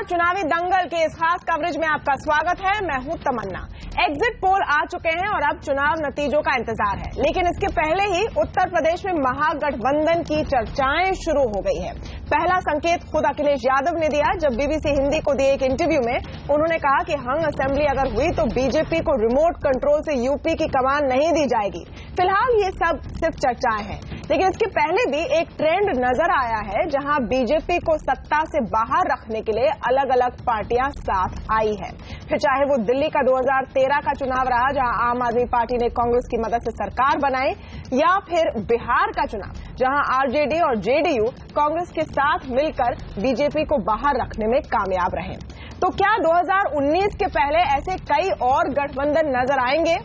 नमस्कार, चुनावी दंगल के इस खास कवरेज में आपका स्वागत है। मैं हूं तमन्ना। एग्जिट पोल आ चुके हैं और अब चुनाव नतीजों का इंतजार है, लेकिन इसके पहले ही उत्तर प्रदेश में महागठबंधन की चर्चाएं शुरू हो गई है। पहला संकेत खुद अखिलेश यादव ने दिया जब बीबीसी हिंदी को दिए एक इंटरव्यू में। उन्होंने कहा कि हंग असेंबली अगर हुई तो बीजेपी को रिमोट कंट्रोल से यूपी की कमान नहीं दी जाएगी। फिलहाल ये सब सिर्फ चर्चाएं हैं, लेकिन इसके पहले भी एक ट्रेंड नजर आया है जहां बीजेपी को सत्ता से बाहर रखने के लिए अलग अलग पार्टियां साथ आई है। फिर चाहे वो दिल्ली का 2013 का चुनाव रहा जहां आम आदमी पार्टी ने कांग्रेस की मदद से सरकार बनाई, या फिर बिहार का चुनाव जहां आरजेडी और जेडीयू कांग्रेस के साथ मिलकर बीजेपी को बाहर रखने में कामयाब रहे। तो क्या 2019 के पहले ऐसे कई और गठबंधन नजर आएंगे?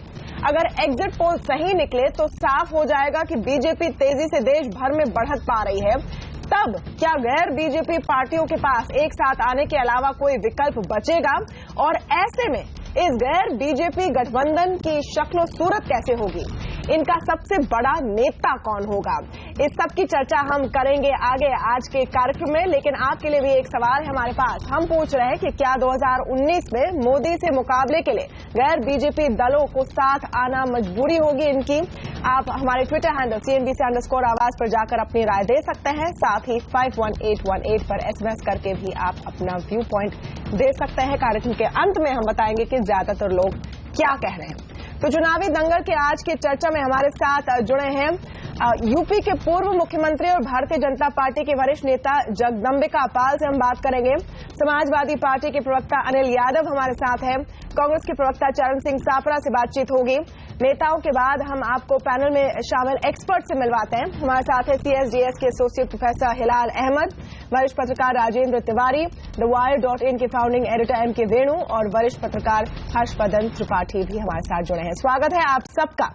अगर एग्जिट पोल सही निकले तो साफ हो जाएगा कि बीजेपी तेजी से देश भर में बढ़त पा रही है। तब क्या गैर बीजेपी पार्टियों के पास एक साथ आने के अलावा कोई विकल्प बचेगा? और ऐसे में इस गैर बीजेपी गठबंधन की शक्ल सूरत कैसे होगी? इनका सबसे बड़ा नेता कौन होगा? इस सब की चर्चा हम करेंगे आगे आज के कार्यक्रम में, लेकिन आपके लिए भी एक सवाल है हमारे पास। हम पूछ रहे हैं कि क्या 2019 में मोदी से मुकाबले के लिए गैर बीजेपी दलों को साथ आना मजबूरी होगी इनकी? आप हमारे ट्विटर हैंडल CNBC_आवाज पर जाकर अपनी राय दे सकते हैं। साथ ही 51818 पर SMS करके भी आप अपना व्यू पॉइंट दे सकते हैं। कार्यक्रम के अंत में हम बताएंगे कि ज्यादातर लोग क्या कह रहे हैं। तो चुनावी दंगल के आज की चर्चा में हमारे साथ जुड़े हैं यूपी के पूर्व मुख्यमंत्री और भारतीय जनता पार्टी के वरिष्ठ नेता जगदंबिका पाल से हम बात करेंगे। समाजवादी पार्टी के प्रवक्ता अनिल यादव हमारे साथ हैं। कांग्रेस के प्रवक्ता चरण सिंह सापरा से बातचीत होगी। नेताओं के बाद हम आपको पैनल में शामिल एक्सपर्ट से मिलवाते हैं। हमारे साथ है CSDS के एसोसिएट प्रोफेसर हिलाल अहमद, वरिष्ठ पत्रकार राजेंद्र तिवारी, TheWire.in के फाउंडिंग एडिटर MK वेणु और वरिष्ठ पत्रकार हर्षवर्धन त्रिपाठी भी हमारे साथ जुड़े हैं। स्वागत है आप सबका।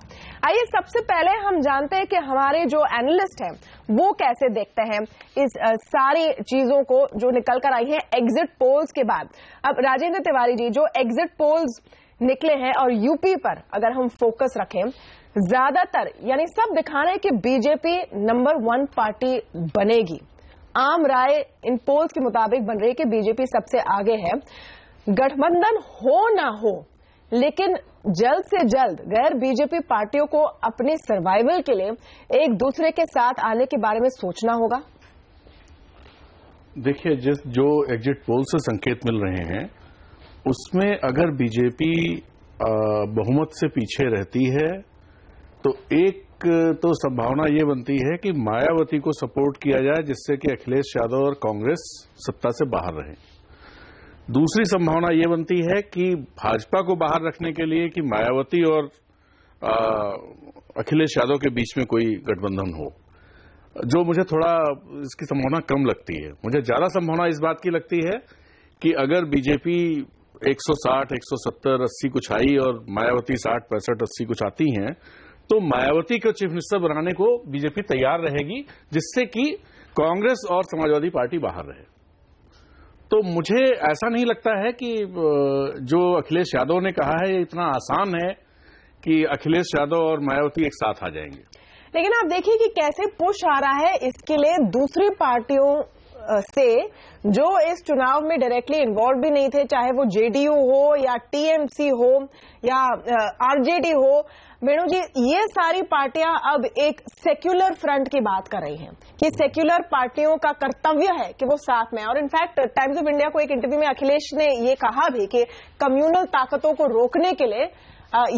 आइए सबसे पहले हम जानते हैं कि हमारे जो एनालिस्ट हैं वो कैसे देखते हैं इस सारी चीजों को जो निकल कर आई है एग्जिट पोल्स के बाद। अब राजेंद्र तिवारी जी, जो एग्जिट पोल्स निकले हैं और यूपी पर अगर हम फोकस रखें, ज्यादातर यानी सब दिखा रहे हैं कि बीजेपी नंबर 1 पार्टी बनेगी। आम राय इन पोल्स के मुताबिक बन रही है कि बीजेपी सबसे आगे है। गठबंधन हो ना हो, लेकिन जल्द से जल्द गैर बीजेपी पार्टियों को अपने सर्वाइवल के लिए एक दूसरे के साथ आने के बारे में सोचना होगा। देखिए, जो एग्जिट पोल से संकेत मिल रहे हैं उसमें अगर बीजेपी बहुमत से पीछे रहती है तो एक तो संभावना ये बनती है कि मायावती को सपोर्ट किया जाए जिससे कि अखिलेश यादव और कांग्रेस सत्ता से बाहर रहे। दूसरी संभावना ये बनती है कि भाजपा को बाहर रखने के लिए कि मायावती और अखिलेश यादव के बीच में कोई गठबंधन हो, जो मुझे थोड़ा इसकी संभावना कम लगती है। मुझे ज्यादा संभावना इस बात की लगती है कि अगर बीजेपी 160, 170, 80 कुछ आई और मायावती 60, 65, 80 कुछ आती हैं, तो मायावती को चीफ मिनिस्टर बनाने को बीजेपी तैयार रहेगी, जिससे कि कांग्रेस और समाजवादी पार्टी बाहर रहे। तो मुझे ऐसा नहीं लगता है कि जो अखिलेश यादव ने कहा है इतना आसान है कि अखिलेश यादव और मायावती एक साथ आ जाएंगे। लेकिन आप देखिए कि कैसे पुश आ रहा है इसके लिए दूसरी पार्टियों से जो इस चुनाव में डायरेक्टली इन्वॉल्व भी नहीं थे, चाहे वो जेडीयू हो या टीएमसी हो या आरजेडी हो। वेणु जी, ये सारी पार्टियां अब एक सेक्युलर फ्रंट की बात कर रही हैं कि सेक्युलर पार्टियों का कर्तव्य है कि वो साथ में। और इनफैक्ट टाइम्स ऑफ इंडिया को एक इंटरव्यू में अखिलेश ने ये कहा भी कि कम्युनल ताकतों को रोकने के लिए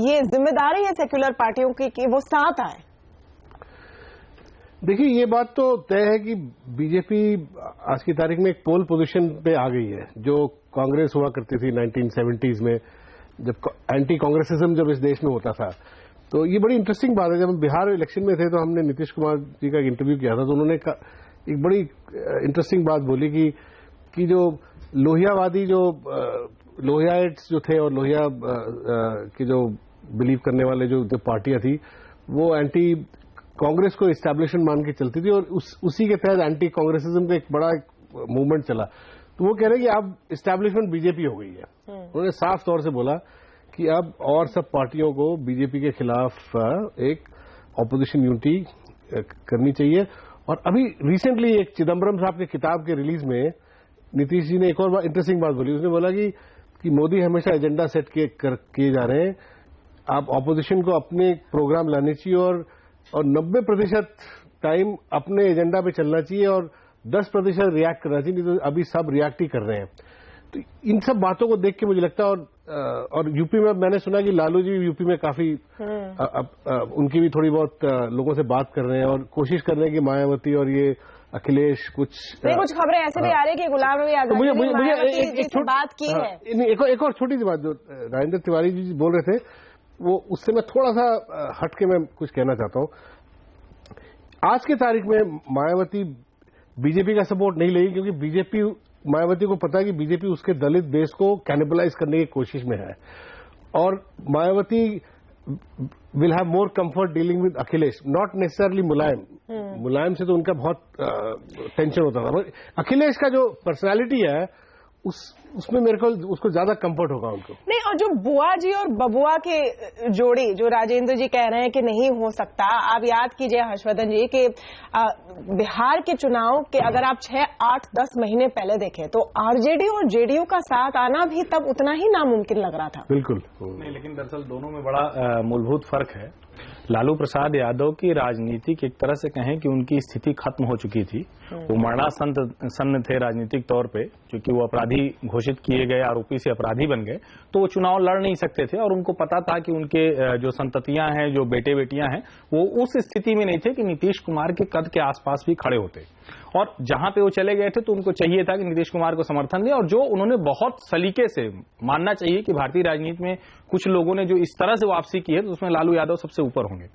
ये जिम्मेदारी है सेक्युलर पार्टियों की कि वो साथ आए। देखिए, ये बात तो तय है कि बीजेपी आज की तारीख में एक पोल पोजीशन पे आ गई है, जो कांग्रेस हुआ करती थी 1970s में, जब एंटी कांग्रेसिज्म जब इस देश में होता था। तो ये बड़ी इंटरेस्टिंग बात है। जब हम बिहार इलेक्शन में थे तो हमने नीतीश कुमार जी का एक इंटरव्यू किया था, तो उन्होंने एक बड़ी इंटरेस्टिंग बात बोली कि जो लोहियावादी, जो लोहियाइट्स जो थे और लोहिया की जो बिलीव करने वाले जो पार्टियां थी, वो एंटी कांग्रेस को इस्टेब्लिशमेंट मान के चलती थी और उसी के तहत एंटी कांग्रेसिज्म का एक बड़ा मूवमेंट चला। तो वो कह रहे हैं कि अब इस्टेब्लिशमेंट बीजेपी हो गई है। उन्होंने साफ तौर से बोला कि अब और सब पार्टियों को बीजेपी के खिलाफ एक ऑपोजिशन यूनिटी करनी चाहिए। और अभी रिसेंटली एक चिदम्बरम साहब की किताब के रिलीज में नीतीश जी ने एक और इंटरेस्टिंग बात बोली। उसने बोला कि मोदी हमेशा एजेंडा सेट किए जा रहे हैं, आप ऑपोजिशन को अपने प्रोग्राम लाने चाहिए और 90% टाइम अपने एजेंडा पे चलना चाहिए और 10% रिएक्ट करना चाहिए, नहीं तो अभी सब रिएक्ट ही कर रहे हैं। तो इन सब बातों को देख के मुझे लगता है, और यूपी में मैंने सुना कि लालू जी यूपी में काफी उनकी भी थोड़ी बहुत लोगों से बात कर रहे हैं और कोशिश कर रहे हैं कि मायावती और ये अखिलेश कुछ खबरें ऐसे भी आ रही है कि गुलाम नबी आजाद ने मुझे बात की है। एक और छोटी सी बात जो राजेंद्र तिवारी जी बोल रहे थे, वो उससे मैं थोड़ा सा हटके मैं कुछ कहना चाहता हूं। आज के तारीख में मायावती बीजेपी का सपोर्ट नहीं लेगी, क्योंकि बीजेपी, मायावती को पता है कि बीजेपी उसके दलित बेस को कैनिबलाइज करने की कोशिश में है और Mayawati will have more comfort dealing with Akhilesh, not necessarily Mulayam. Mulayam से तो उनका बहुत टेंशन होता था, अखिलेश का जो पर्सनालिटी है उसमें मेरे को उसको ज्यादा कंफर्ट होगा उनको। नहीं, और जो बुआ जी और बबुआ के जोड़ी जो राजेंद्र जी कह रहे हैं कि नहीं हो सकता, आप याद कीजिए हर्षवर्धन जी कि बिहार के चुनाव के अगर आप 6, 8, 10 महीने पहले देखें तो आरजेडी और जेडीयू का साथ आना भी तब उतना ही नामुमकिन लग रहा था। बिल्कुल नहीं, लेकिन दरअसल दोनों में बड़ा मूलभूत फर्क है। लालू प्रसाद यादव की राजनीति की एक तरह से कहें कि उनकी स्थिति खत्म हो चुकी थी, वो मरणासन्न थे राजनीतिक तौर पे, क्योंकि वो अपराधी घोषित किए गए, आरोपी से अपराधी बन गए, तो वो चुनाव लड़ नहीं सकते थे और उनको पता था कि उनके जो संततियां हैं, जो बेटे बेटियां हैं, वो उस स्थिति में नहीं थे कि नीतीश कुमार के कद के आसपास भी खड़े होते। और जहां पे वो चले गए थे तो उनको चाहिए था कि नीतीश कुमार को समर्थन दें, और जो उन्होंने बहुत सलीके से, मानना चाहिए कि भारतीय राजनीति में कुछ लोगों ने जो इस तरह से वापसी की है तो उसमें लालू यादव सबसे ऊपर होंगे।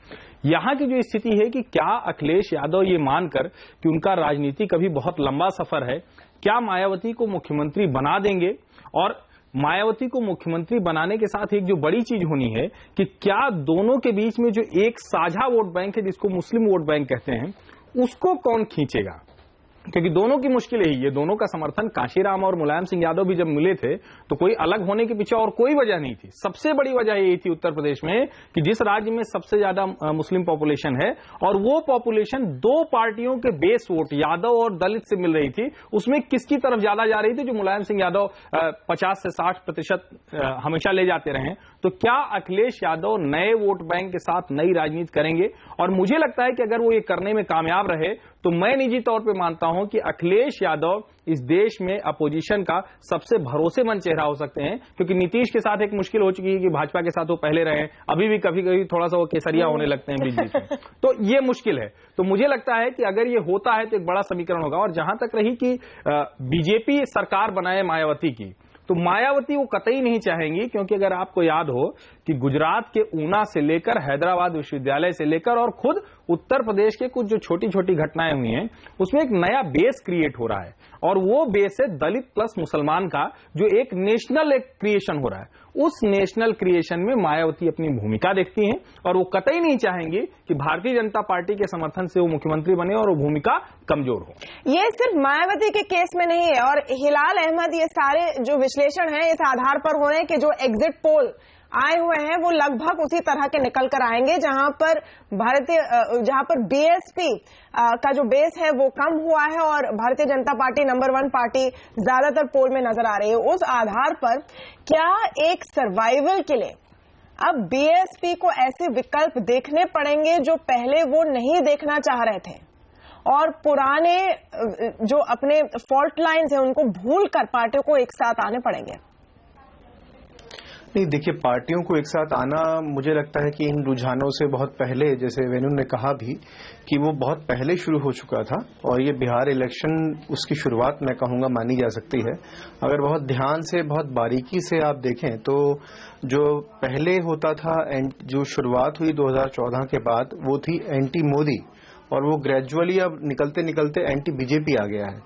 यहां की जो स्थिति है कि क्या अखिलेश यादव ये मानकर कि उनका राजनीति कभी बहुत लंबा सफर है, क्या मायावती को मुख्यमंत्री बना देंगे, और मायावती को मुख्यमंत्री बनाने के साथ एक जो बड़ी चीज होनी है कि क्या दोनों के बीच में जो एक साझा वोट बैंक है, जिसको मुस्लिम वोट बैंक कहते हैं, उसको कौन खींचेगा, क्योंकि दोनों की मुश्किल यही है। दोनों का समर्थन काशीराम और मुलायम सिंह यादव भी जब मिले थे तो कोई अलग होने के पीछे और कोई वजह नहीं थी। सबसे बड़ी वजह यही थी उत्तर प्रदेश में कि जिस राज्य में सबसे ज्यादा मुस्लिम पॉपुलेशन है और वो पॉपुलेशन दो पार्टियों के बेस वोट यादव और दलित से मिल रही थी, उसमें किसकी तरफ ज्यादा जा रही थी, जो मुलायम सिंह यादव 50 से 60% हमेशा ले जाते रहे। तो क्या अखिलेश यादव नए वोट बैंक के साथ नई राजनीति करेंगे? और मुझे लगता है कि अगर वो ये करने में कामयाब रहे तो मैं निजी तौर पे मानता हूं कि अखिलेश यादव इस देश में अपोजिशन का सबसे भरोसेमंद चेहरा हो सकते हैं, क्योंकि नीतीश के साथ एक मुश्किल हो चुकी है कि भाजपा के साथ वो पहले रहे, अभी भी कभी कभी थोड़ा सा वो केसरिया होने लगते हैं बीच बीच में, तो ये मुश्किल है। तो मुझे लगता है कि अगर ये होता है तो एक बड़ा समीकरण होगा। और जहां तक रही कि बीजेपी सरकार बनाए मायावती की, तो मायावती वो कतई नहीं चाहेंगी, क्योंकि अगर आपको याद हो कि गुजरात के ऊना से लेकर हैदराबाद विश्वविद्यालय से लेकर और खुद उत्तर प्रदेश के कुछ जो छोटी छोटी घटनाएं हुई हैं, उसमें एक नया बेस क्रिएट हो रहा है, और वो बेस है दलित प्लस मुसलमान का, जो एक नेशनल एक क्रिएशन हो रहा है। उस नेशनल क्रिएशन में मायावती अपनी भूमिका देखती हैं और वो कतई नहीं चाहेंगी कि भारतीय जनता पार्टी के समर्थन से वो मुख्यमंत्री बने और वो भूमिका कमजोर हो। ये सिर्फ मायावती के केस में नहीं है, और हिलाल अहमद, ये सारे जो विश्लेषण है इस आधार पर हो रहे हैं कि जो एग्जिट पोल आए हुए हैं वो लगभग उसी तरह के निकल कर आएंगे, जहां पर बीएसपी का जो बेस है वो कम हुआ है और Bharatiya Janata party number 1 party ज्यादातर पोल में नजर आ रही है। उस आधार पर क्या एक सर्वाइवल के लिए अब बीएसपी को ऐसे विकल्प देखने पड़ेंगे जो पहले वो नहीं देखना चाह रहे थे, और पुराने जो अपने फॉल्ट लाइन्स हैं उनको भूल कर पार्टियों को एक साथ आने पड़ेंगे? नहीं, देखिए, पार्टियों को एक साथ आना मुझे लगता है कि इन रुझानों से बहुत पहले, जैसे वेणु ने कहा भी कि वो बहुत पहले शुरू हो चुका था, और ये बिहार इलेक्शन उसकी शुरुआत मैं कहूंगा मानी जा सकती है। अगर बहुत ध्यान से, बहुत बारीकी से आप देखें तो जो पहले होता था, जो शुरुआत हुई 2014 के बाद, वो थी एंटी मोदी, और वो ग्रेजुअली अब निकलते निकलते एंटी बीजेपी आ गया है।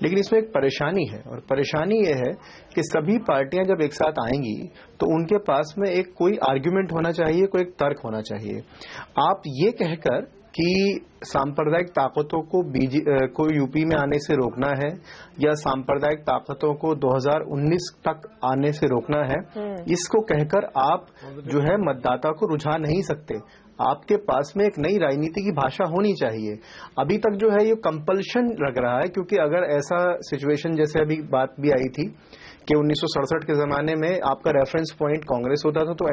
लेकिन इसमें एक परेशानी है, और परेशानी ये है कि सभी पार्टियां जब एक साथ आएंगी तो उनके पास में एक कोई आर्ग्यूमेंट होना चाहिए, कोई एक तर्क होना चाहिए। आप ये कहकर कि सांप्रदायिक ताकतों को यूपी में आने से रोकना है या सांप्रदायिक ताकतों को 2019 तक आने से रोकना है, इसको कहकर आप जो है मतदाता को रुझा नहीं सकते। आपके पास में एक नई राजनीति की भाषा होनी चाहिए। अभी तक जो है ये कंपल्शन लग रहा है, क्योंकि अगर ऐसा सिचुएशन जैसे अभी बात भी आई थी कि 1967 के जमाने में आपका रेफरेंस पॉइंट कांग्रेस होता था, तो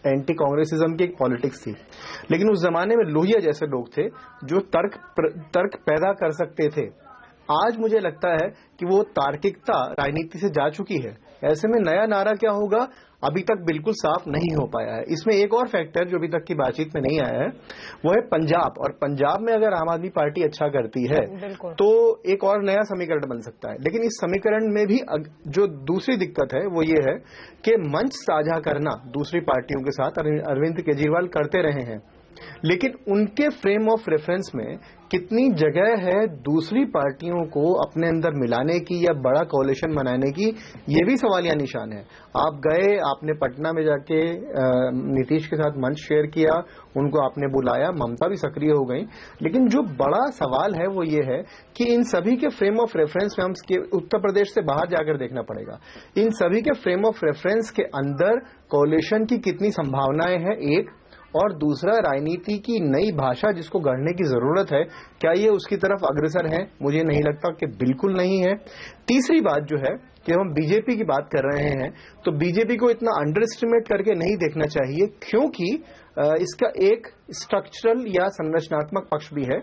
एंटी कांग्रेसिज्म की एक पॉलिटिक्स थी, लेकिन उस जमाने में लोहिया जैसे लोग थे जो तर्क पैदा कर सकते थे। आज मुझे लगता है कि वो तार्किकता राजनीति से जा चुकी है। ऐसे में नया नारा क्या होगा अभी तक बिल्कुल साफ नहीं हो पाया है। इसमें एक और फैक्टर जो अभी तक की बातचीत में नहीं आया है वो है पंजाब, और पंजाब में अगर आम आदमी पार्टी अच्छा करती है तो एक और नया समीकरण बन सकता है। लेकिन इस समीकरण में भी जो दूसरी दिक्कत है वो ये है कि मंच साझा करना दूसरी पार्टियों के साथ अरविंद केजरीवाल करते रहे हैं, लेकिन उनके फ्रेम ऑफ रेफरेंस में कितनी जगह है दूसरी पार्टियों को अपने अंदर मिलाने की या बड़ा कोalition बनाने की, ये भी सवालिया निशान है। आप गए, आपने पटना में जाके नीतीश के साथ मंच शेयर किया, उनको आपने बुलाया, ममता भी सक्रिय हो गई, लेकिन जो बड़ा सवाल है वो ये है कि इन सभी के फ्रेम ऑफ रेफरेंस में हम उत्तर प्रदेश से बाहर जाकर देखना पड़ेगा। इन सभी के फ्रेम ऑफ रेफरेंस के अंदर कोalition की कितनी संभावनाएं हैं, एक, और दूसरा राजनीति की नई भाषा जिसको गढ़ने की जरूरत है, क्या ये उसकी तरफ अग्रसर है? मुझे नहीं लगता कि बिल्कुल नहीं है। तीसरी बात जो है कि हम बीजेपी की बात कर रहे हैं तो बीजेपी को इतना अंडर एस्टिमेट करके नहीं देखना चाहिए, क्योंकि इसका एक स्ट्रक्चरल या संरचनात्मक पक्ष भी है,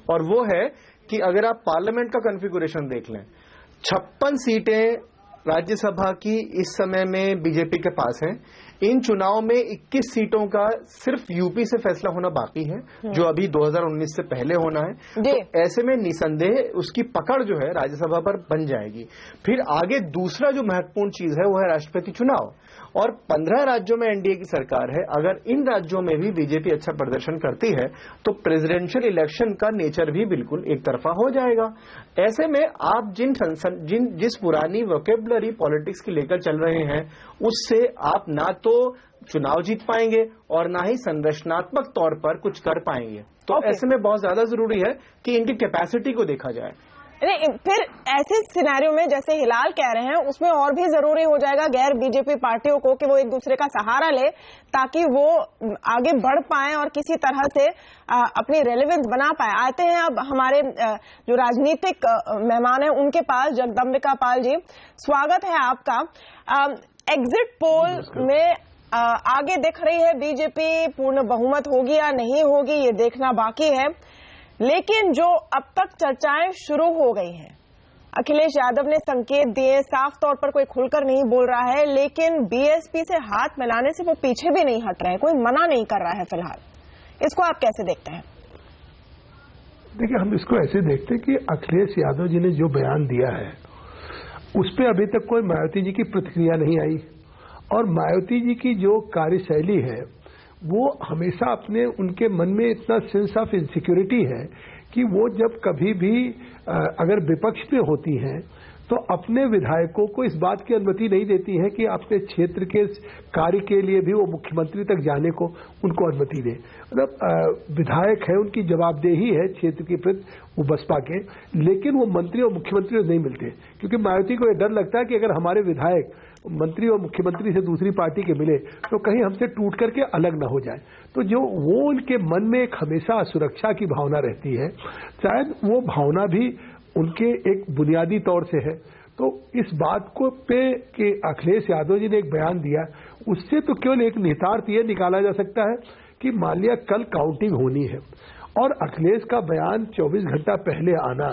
और वो है कि अगर आप पार्लियामेंट का कॉन्फ़िगरेशन देख लें, 56 सीटें राज्यसभा की इस समय में बीजेपी के पास हैं। इन चुनाव में 21 सीटों का सिर्फ यूपी से फैसला होना बाकी है, जो अभी 2019 से पहले होना है। तो ऐसे में निसंदेह उसकी पकड़ जो है राज्यसभा पर बन जाएगी। फिर आगे दूसरा जो महत्वपूर्ण चीज है वो है राष्ट्रपति चुनाव, और 15 राज्यों में एनडीए की सरकार है। अगर इन राज्यों में भी बीजेपी अच्छा प्रदर्शन करती है तो प्रेसिडेंशियल इलेक्शन का नेचर भी बिल्कुल एक तरफा हो जाएगा। ऐसे में आप जिस पुरानी वोकेबुलरी पॉलिटिक्स की लेकर चल रहे हैं उससे आप ना तो चुनाव जीत पाएंगे और ना ही संरचनात्मक तौर पर कुछ कर पाएंगे। तो ऐसे में बहुत ज्यादा जरूरी है कि इनकी कैपेसिटी को देखा जाए। फिर ऐसे सिनेरियो में जैसे हिलाल कह रहे हैं उसमें और भी जरूरी हो जाएगा गैर बीजेपी पार्टियों को कि वो एक दूसरे का सहारा ले ताकि वो आगे बढ़ पाए और किसी तरह से अपनी रेलेवेंस बना पाए। आते हैं अब हमारे जो राजनीतिक मेहमान हैं उनके पास। जगदम्बिका पाल जी, स्वागत है आपका। एग्जिट पोल में आगे दिख रही है बीजेपी, पूर्ण बहुमत होगी या नहीं होगी ये देखना बाकी है, लेकिन जो अब तक चर्चाएं शुरू हो गई हैं, अखिलेश यादव ने संकेत दिए, साफ तौर पर कोई खुलकर नहीं बोल रहा है, लेकिन बीएसपी से हाथ मिलाने से वो पीछे भी नहीं हट रहे हैं, कोई मना नहीं कर रहा है फिलहाल। इसको आप कैसे देखते हैं? देखिए, हम इसको ऐसे देखते हैं कि अखिलेश यादव जी ने जो बयान दिया है उस पर अभी तक कोई मायावती जी की प्रतिक्रिया नहीं आई, और मायावती जी की जो कार्यशैली है वो हमेशा अपने उनके मन में इतना सेंस ऑफ इनसिक्योरिटी है कि वो जब कभी भी अगर विपक्ष में होती हैं तो अपने विधायकों को इस बात की अनुमति नहीं देती है कि अपने क्षेत्र के कार्य के लिए भी वो मुख्यमंत्री तक जाने को उनको अनुमति दे। मतलब विधायक है, उनकी जवाबदेही है क्षेत्र के प्रति वो बसपा के, लेकिन वो मंत्री और मुख्यमंत्री नहीं मिलते, क्योंकि मायावती को ये डर लगता है कि अगर हमारे विधायक मंत्री और मुख्यमंत्री से दूसरी पार्टी के मिले तो कहीं हमसे टूट करके अलग न हो जाए। तो जो वो उनके मन में एक हमेशा सुरक्षा की भावना रहती है, शायद वो भावना भी उनके एक बुनियादी तौर से है। तो इस बात को पे कि अखिलेश यादव जी ने एक बयान दिया, उससे तो केवल एक निहितार्थ ये निकाला जा सकता है कि मान लिया कल काउंटिंग होनी है और अखिलेश का बयान 24 घंटा पहले आना,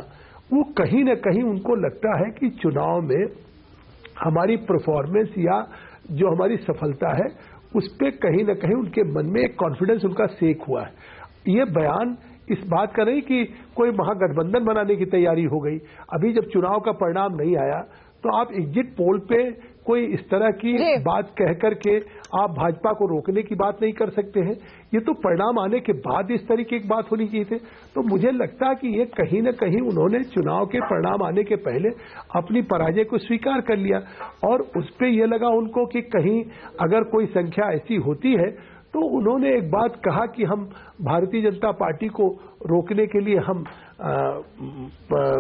वो कहीं न कहीं उनको लगता है कि चुनाव में हमारी परफॉर्मेंस या जो हमारी सफलता है उस पर कहीं न कहीं उनके मन में एक कॉन्फिडेंस उनका सेक हुआ है। ये बयान इस बात का नहीं कि कोई महागठबंधन बनाने की तैयारी हो गई। अभी जब चुनाव का परिणाम नहीं आया तो आप एग्जिट पोल पे कोई इस तरह की बात कह करके आप भाजपा को रोकने की बात नहीं कर सकते हैं। ये तो परिणाम आने के बाद इस तरीके की बात होनी चाहिए थी। तो मुझे लगता है कि ये कहीं न कहीं उन्होंने चुनाव के परिणाम आने के पहले अपनी पराजय को स्वीकार कर लिया, और उस पर यह लगा उनको कि कहीं अगर कोई संख्या ऐसी होती है तो उन्होंने एक बात कहा कि हम भारतीय जनता पार्टी को रोकने के लिए हम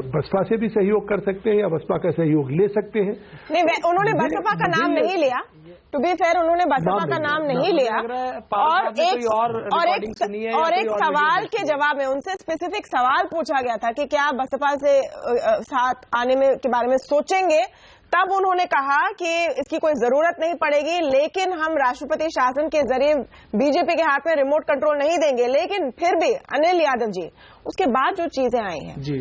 बसपा से भी सहयोग कर सकते हैं या बसपा का सहयोग ले सकते हैं। नहीं, उन्होंने बसपा का नाम नहीं लिया, टू बी फेयर उन्होंने बसपा का नाम नहीं लिया। और एक सवाल के जवाब में उनसे स्पेसिफिक सवाल पूछा गया था कि क्या बसपा से साथ आने में के बारे में सोचेंगे, तब उन्होंने कहा कि इसकी कोई जरूरत नहीं पड़ेगी, लेकिन हम राष्ट्रपति शासन के जरिए बीजेपी के हाथ में रिमोट कंट्रोल नहीं देंगे। लेकिन फिर भी अनिल यादव जी, उसके बाद जो चीजें आई हैं जी,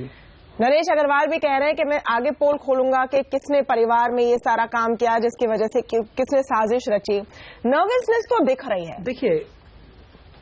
नरेश अग्रवाल भी कह रहे हैं कि मैं आगे पोल खोलूंगा कि किसने परिवार में ये सारा काम किया, जिसकी वजह से किसने साजिश रची। नर्वसनेस तो दिख रही है। देखिए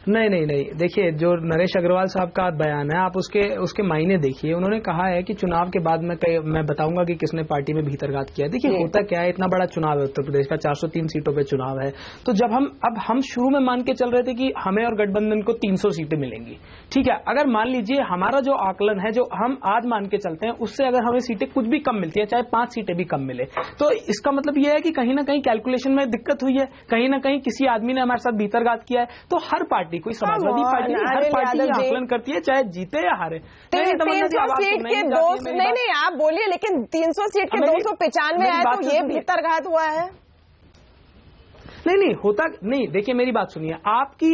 नहीं, देखिए जो नरेश अग्रवाल साहब का बयान है, आप उसके मायने देखिए। उन्होंने कहा है कि चुनाव के बाद मैं बताऊंगा कि किसने पार्टी में भीतरघात किया। देखिए होता क्या है, इतना बड़ा चुनाव है उत्तर प्रदेश का, 403 सीटों पे चुनाव है। तो जब हम शुरू में मान के चल रहे थे कि हमें और गठबंधन को 300 सीटें मिलेंगी, ठीक है। अगर मान लीजिए हमारा जो आकलन है, जो हम आज मान के चलते हैं, उससे अगर हमें सीटें कुछ भी कम मिलती है, चाहे 5 सीटें भी कम मिले, तो इसका मतलब यह है कि कहीं ना कहीं कैलकुलेशन में दिक्कत हुई है, कहीं ना कहीं किसी आदमी ने हमारे साथ भीतरघात किया है। तो हर पार्टी, कोई समाजवादी पार्टी, हर पार्टी आकलन करती है, चाहे जीते या हारे। 300 सीट के नहीं, आप बोलिए, लेकिन 300 सीट के 295 आए तो ये भीतरघात हुआ है। नहीं होता नहीं। देखिए मेरी बात सुनिए, आपकी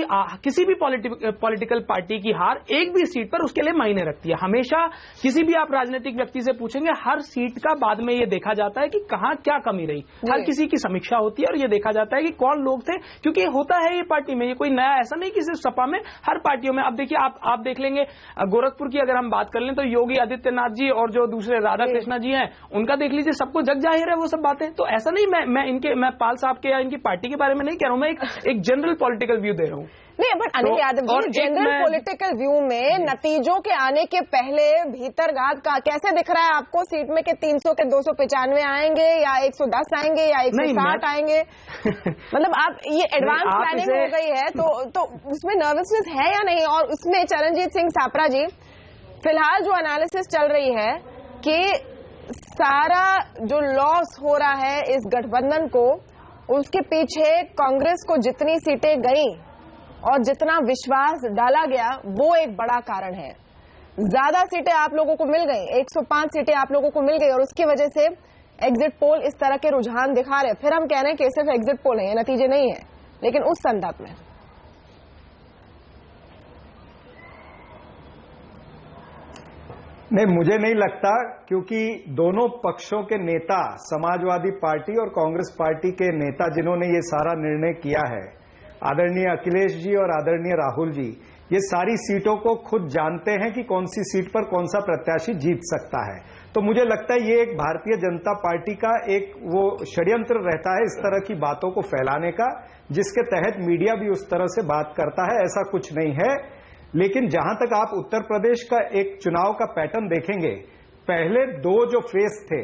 किसी भी पॉलिटिकल पार्टी की हार एक भी सीट पर उसके लिए मायने रखती है। हमेशा किसी भी आप राजनीतिक व्यक्ति से पूछेंगे, हर सीट का बाद में ये देखा जाता है कि कहां क्या कमी रही, हर किसी की समीक्षा होती है और ये देखा जाता है कि कौन लोग थे, क्योंकि होता है ये पार्टी में, ये कोई नया ऐसा नहीं कि सिर्फ सपा में, हर पार्टियों में। अब देखिए आप देख लेंगे, गोरखपुर की अगर हम बात कर लें तो योगी आदित्यनाथ जी और जो दूसरे राधा कृष्णा जी हैं, उनका देख लीजिए, सबको जग जाहिर है वो सब बातें। तो ऐसा नहीं मैं पाल साहब के या इनकी पार्टी के बारे में नहीं कह रहा हूं, मैं एक जनरल पॉलिटिकल व्यू दे रहा हूं। नहीं, but Anil Yadav ji, general political view में नतीजों के आने के पहले भीतरघात का कैसे दिख रहा है आपको? सीट में के 300 के 295 आएंगे या 110 आएंगे या 160 आएंगे? मतलब आप ये एडवांस प्लानिंग हो गई है, तो उसमें नर्वसनेस है या नहीं? और उसमें चरणजीत सिंह सापरा जी, फिलहाल जो एनालिसिस चल रही है कि सारा जो लॉस हो रहा है इस गठबंधन को, उसके पीछे कांग्रेस को जितनी सीटें गई और जितना विश्वास डाला गया, वो एक बड़ा कारण है। ज्यादा सीटें आप लोगों को मिल गई, 105 सीटें आप लोगों को मिल गई, और उसकी वजह से एग्जिट पोल इस तरह के रुझान दिखा रहे। फिर हम कह रहे हैं कि सिर्फ एग्जिट पोल है, ये नतीजे नहीं है, लेकिन उस संदर्भ में नहीं, मुझे नहीं लगता, क्योंकि दोनों पक्षों के नेता, समाजवादी पार्टी और कांग्रेस पार्टी के नेता जिन्होंने ये सारा निर्णय किया है, आदरणीय अखिलेश जी और आदरणीय राहुल जी, ये सारी सीटों को खुद जानते हैं कि कौन सी सीट पर कौन सा प्रत्याशी जीत सकता है। तो मुझे लगता है ये एक भारतीय जनता पार्टी का एक वो षड्यंत्र रहता है इस तरह की बातों को फैलाने का, जिसके तहत मीडिया भी उस तरह से बात करता है। ऐसा कुछ नहीं है। लेकिन जहां तक आप उत्तर प्रदेश का एक चुनाव का पैटर्न देखेंगे, पहले 2 जो फेज थे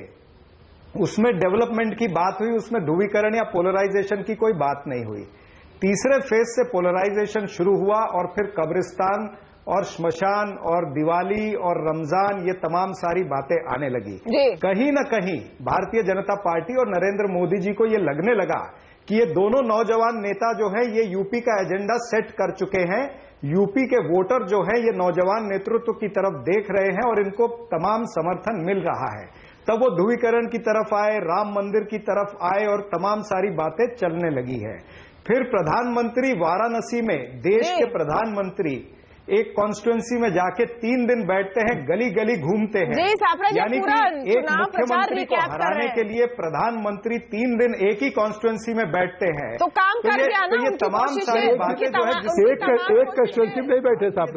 उसमें डेवलपमेंट की बात हुई, उसमें ध्रुवीकरण या पोलराइजेशन की कोई बात नहीं हुई। तीसरे फेज से पोलराइजेशन शुरू हुआ और फिर कब्रिस्तान और श्मशान और दिवाली और रमजान, ये तमाम सारी बातें आने लगी। कहीं न कहीं भारतीय जनता पार्टी और नरेंद्र मोदी जी को ये लगने लगा कि ये दोनों नौजवान नेता जो हैं, ये यूपी का एजेंडा सेट कर चुके हैं। यूपी के वोटर जो हैं, ये नौजवान नेतृत्व की तरफ देख रहे हैं और इनको तमाम समर्थन मिल रहा है। तब वो ध्रुवीकरण की तरफ आए, राम मंदिर की तरफ आए और तमाम सारी बातें चलने लगी है। फिर प्रधानमंत्री वाराणसी में, देश के प्रधानमंत्री एक कॉन्स्टिट्यूएंसी में जाके 3 दिन बैठते हैं, गली गली घूमते हैं, यानी कि एक मुख्यमंत्री को हराने के लिए प्रधानमंत्री 3 दिन एक ही कॉन्स्टिट्यूएंसी में बैठते हैं। तो काम कर दिया ना, ये तमाम सारी बातें जो है, एक कॉन्स्टिट्यूएंसी में नहीं बैठे साहब।